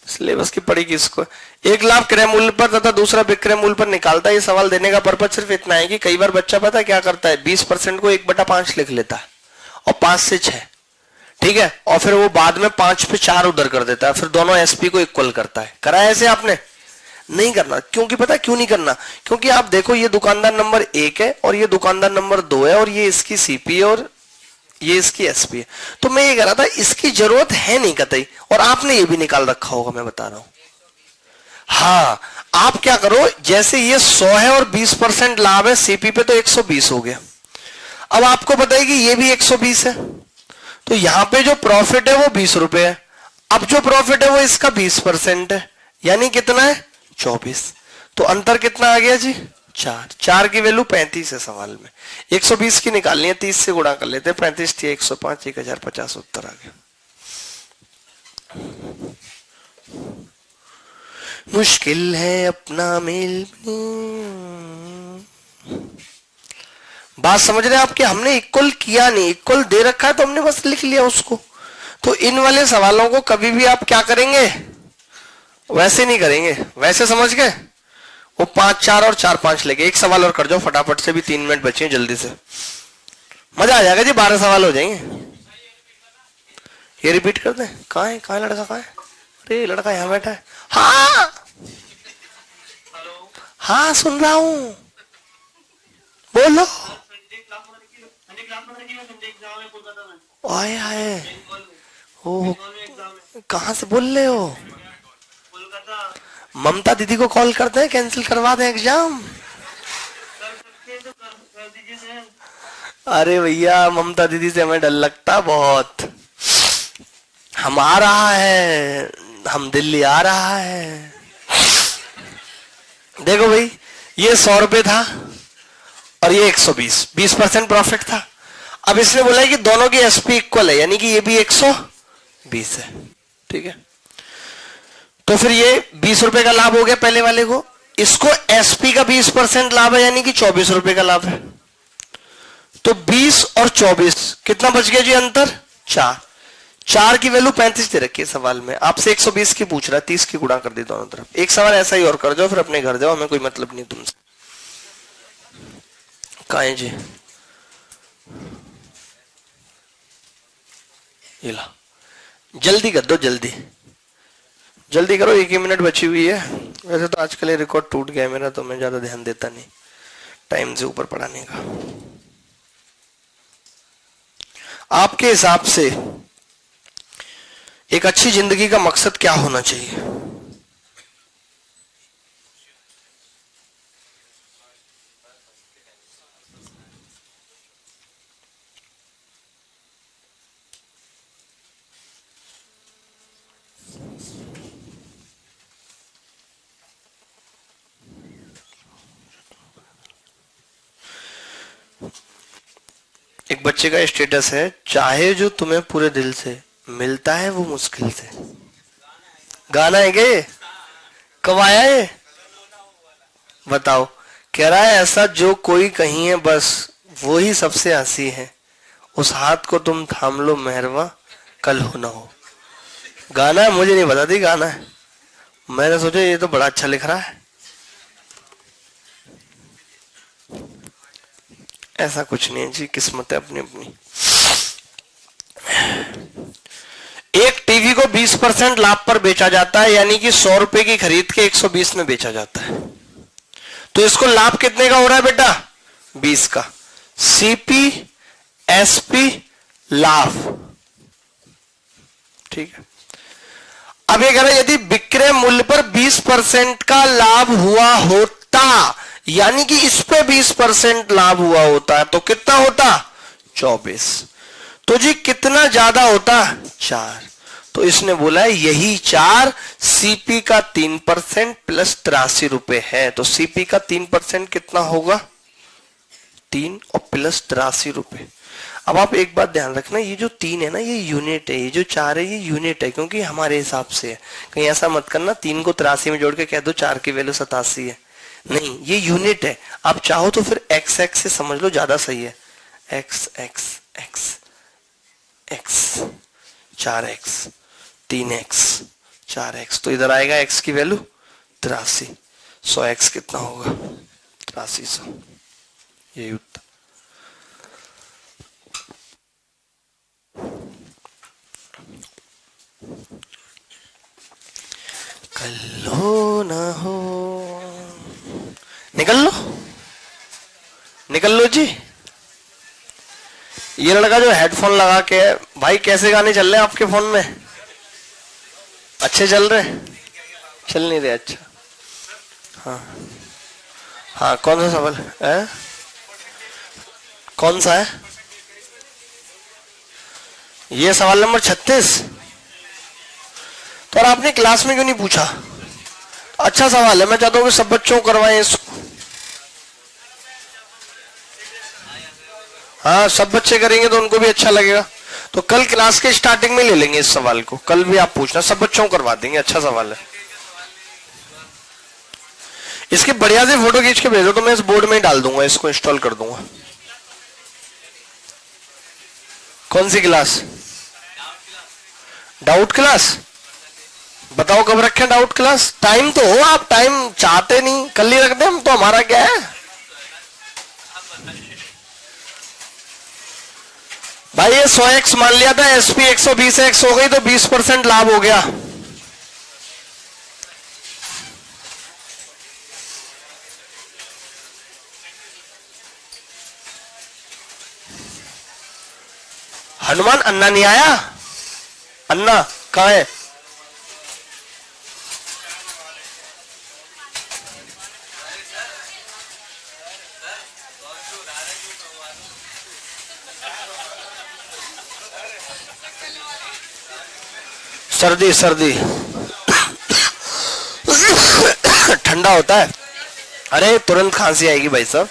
सिलेबस की पढ़ी किसको। एक लाभ क्रय मूल्य पर तथा दूसरा विक्रय मूल्य पर निकालता है। ये सवाल देने का पर्पज सिर्फ इतना है कि कई बार बच्चा पता है क्या करता है, 20% को 1/5 लिख लेता है और 5 से 6, ठीक है, और फिर वो बाद में 5 पे 4 उधर कर देता है, फिर दोनों एसपी को इक्वल करता है। करा है ऐसे आपने? नहीं करना। क्योंकि पता है क्यों नहीं करना? क्योंकि आप देखो ये दुकानदार नंबर 1 है और ये दुकानदार नंबर 2 है और ये इसकी सीपी है और ये इसकी एसपी है। तो मैं ये कह रहा था इसकी जरूरत है नहीं कतई, और आपने ये भी निकाल रखा होगा, मैं बता रहा हूं। हाँ, आप क्या करो, जैसे ये 100 है और 20% लाभ है सीपी पे, तो 120 हो गया। अब आपको पता है कि ये भी 120 है, तो यहां पे जो प्रॉफिट है वो 20 रुपए है। अब जो प्रॉफिट है वो इसका 20% है, यानी कितना है? 24। तो अंतर कितना आ गया जी? 4। 4 की वैल्यू 35 है सवाल में। 120 की निकालनी है, 30 से गुणा कर लेते हैं। 35 थी 105, 1050 उत्तर आ गया। मुश्किल है अपना मेल। बात समझ रहे हैं आपके? हमने इक्वल किया नहीं, इक्वल दे रखा है तो हमने बस लिख लिया उसको। तो इन वाले सवालों को कभी भी आप क्या करेंगे, वैसे नहीं करेंगे, वैसे समझ गए, वो 5 4 और 4 5 लेके। एक सवाल और कर जाओ फटाफट से, भी 3 मिनट बचे हैं, जल्दी से मजा आ जाएगा जी। 12 सवाल हो जाएंगे। ये रिपीट कर दें। कहाँ है, कहाँ है लड़का, कहाँ है? अरे लड़का यहाँ बैठा है। हाँ हाँ सुन रहा हूं, बोलो। आए आए, ओ कहाँ से बोल रहे हो? ममता दीदी को कॉल करते हैं, कैंसिल करवा दें एग्जाम। अरे भैया ममता दीदी से हमें डर लगता बहुत। हम आ रहा है, हम दिल्ली आ रहा है। देखो भाई, ये 100 रुपए था और ये 120, 20% प्रॉफिट था। अब इसने बोला है कि दोनों की एसपी इक्वल है, यानी कि ये भी 120 है, ठीक है। तो फिर ये 20 रुपए का लाभ हो गया पहले वाले को, इसको एसपी का 20% लाभ है, यानी कि 24 रुपए का लाभ है। तो 20 और 24 कितना बच गया जी अंतर? 4। 4 की वैल्यू 35 दे रखी है सवाल में, आपसे 120 की पूछ रहा है, 30 की गुणा कर दी दोनों तरफ। एक सवाल ऐसा ही और कर जाओ, फिर अपने घर जाओ, हमें कोई मतलब नहीं तुमसे। कहाँ है जी? ये ला, जल्दी कर दो, जल्दी जल्दी करो, 1 ही मिनट बची हुई है। वैसे तो आजकल ये रिकॉर्ड टूट गया मेरा, तो मैं ज्यादा ध्यान देता नहीं टाइम से ऊपर पढ़ाने का। आपके हिसाब से एक अच्छी जिंदगी का मकसद क्या होना चाहिए? एक बच्चे का स्टेटस है, चाहे जो तुम्हें पूरे दिल से मिलता है वो मुश्किल से। गाना है क्या ये? कब आया ये बताओ? कह रहा है ऐसा जो कोई कहीं है बस वो ही सबसे हंसी है, उस हाथ को तुम थाम लो मेहरबा कल हो ना हो। गाना है, मुझे नहीं पता थी गाना है। मैंने सोचा ये तो बड़ा अच्छा लिख रहा है। ऐसा कुछ नहीं है जी, किस्मत है अपनी अपनी। एक टीवी को 20% लाभ पर बेचा जाता है, यानी कि 100 रुपए की खरीद के 120 में बेचा जाता है। तो इसको लाभ कितने का हो रहा है बेटा? 20 का। सीपी एसपी लाभ, ठीक है। अब ये कह रहा है यदि विक्रय मूल्य पर 20% का लाभ हुआ होता, यानी कि इस पे 20% लाभ हुआ होता है, तो कितना होता? 24। तो जी कितना ज्यादा होता? 4। तो इसने बोला है यही 4 सीपी का 3% प्लस 83 रुपए है। तो सीपी का 3% कितना होगा? 3 और प्लस 83 रुपए। अब आप एक बात ध्यान रखना, ये जो 3 है ना ये यूनिट है, ये जो 4 है ये यूनिट है, क्योंकि हमारे हिसाब से है। कहीं ऐसा मत करना 3 को 83 में जोड़ के कह दो 4 की वैल्यू 87 है। नहीं, ये यूनिट है। आप चाहो तो फिर एक्स एक्स से समझ लो, ज्यादा सही है। X x x x 4x 3x 4x, तो इधर आएगा x की वैल्यू 83। 100x कितना होगा? 8300। यही उत्तर। कल हो ना हो, निकल लो निकल लो जी। ये लड़का जो हेडफोन लगा के, भाई कैसे गाने चल रहे हैं आपके फोन में? अच्छे चल रहे? चल नहीं रहे? अच्छा, हाँ हाँ। कौन सा सवाल है? कौन सा है ये? सवाल नंबर 36। तो और आपने क्लास में क्यों नहीं पूछा? अच्छा सवाल है, मैं चाहता हूँ कि सब बच्चों को करवाएं इसको। हाँ, सब बच्चे करेंगे तो उनको भी अच्छा लगेगा। तो कल क्लास के स्टार्टिंग में ले लेंगे इस सवाल को, कल भी आप पूछना, सब बच्चों को करवा देंगे। अच्छा सवाल है। इसके बढ़िया से फोटो खींच के भेजो तो मैं इस बोर्ड में ही डाल दूंगा, इसको इंस्टॉल कर दूंगा। कौन सी क्लास? Doubt class? बताओ कब रखें डाउट क्लास? टाइम तो हो, आप टाइम चाहते नहीं, कल ही रख दें हम, तो हमारा क्या है भाई। ये 100x मान लिया था, एसपी 120x हो गई तो 20% लाभ हो गया। हनुमान अन्ना नहीं आया? अन्ना कहाँ है? सर्दी सर्दी ठंडा होता है। अरे तुरंत खांसी आएगी भाई साहब।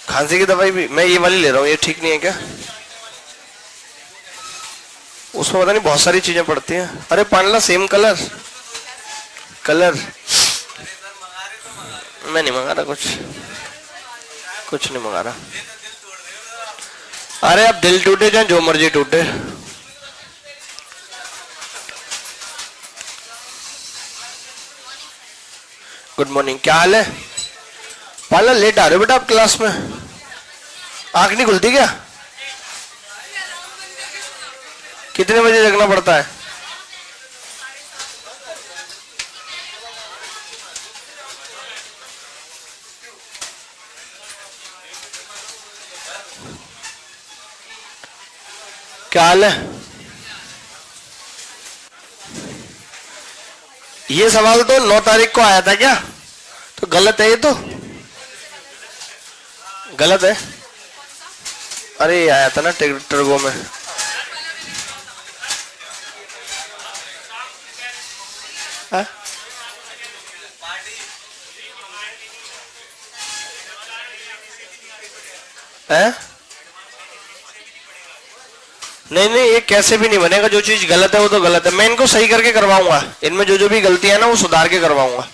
खांसी की दवाई भी मैं ये वाली ले रहा हूँ, ये ठीक नहीं है क्या? उसमें पता नहीं बहुत सारी चीजें पड़ती हैं। अरे पांडला सेम कलर मैं नहीं मंगा रहा, कुछ नहीं मंगा रहा। अरे अब दिल टूटे चाहे जो मर्जी टूटे। गुड मॉर्निंग, क्या हाल है? पाला लेट आ रहे हो बेटा आप क्लास में? आंख नहीं खुलती क्या? कितने बजे जगना पड़ता है? क्या हाल है? ये सवाल तो 9 तारीख को आया था क्या? तो गलत है, ये तो गलत है। अरे ये आया था ना टर्गो में। है? है? नहीं नहीं, ये कैसे भी नहीं बनेगा। जो चीज गलत है वो तो गलत है। मैं इनको सही करके करवाऊंगा, इनमें जो जो भी गलती है ना वो सुधार के करवाऊंगा।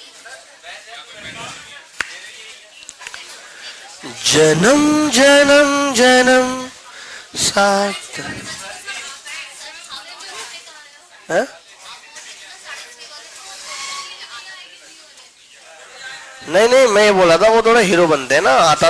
जन्म जन्म जन्म साथ है? नहीं नहीं, मैं ये बोला था वो थोड़ा हीरो बनते हैं ना, आता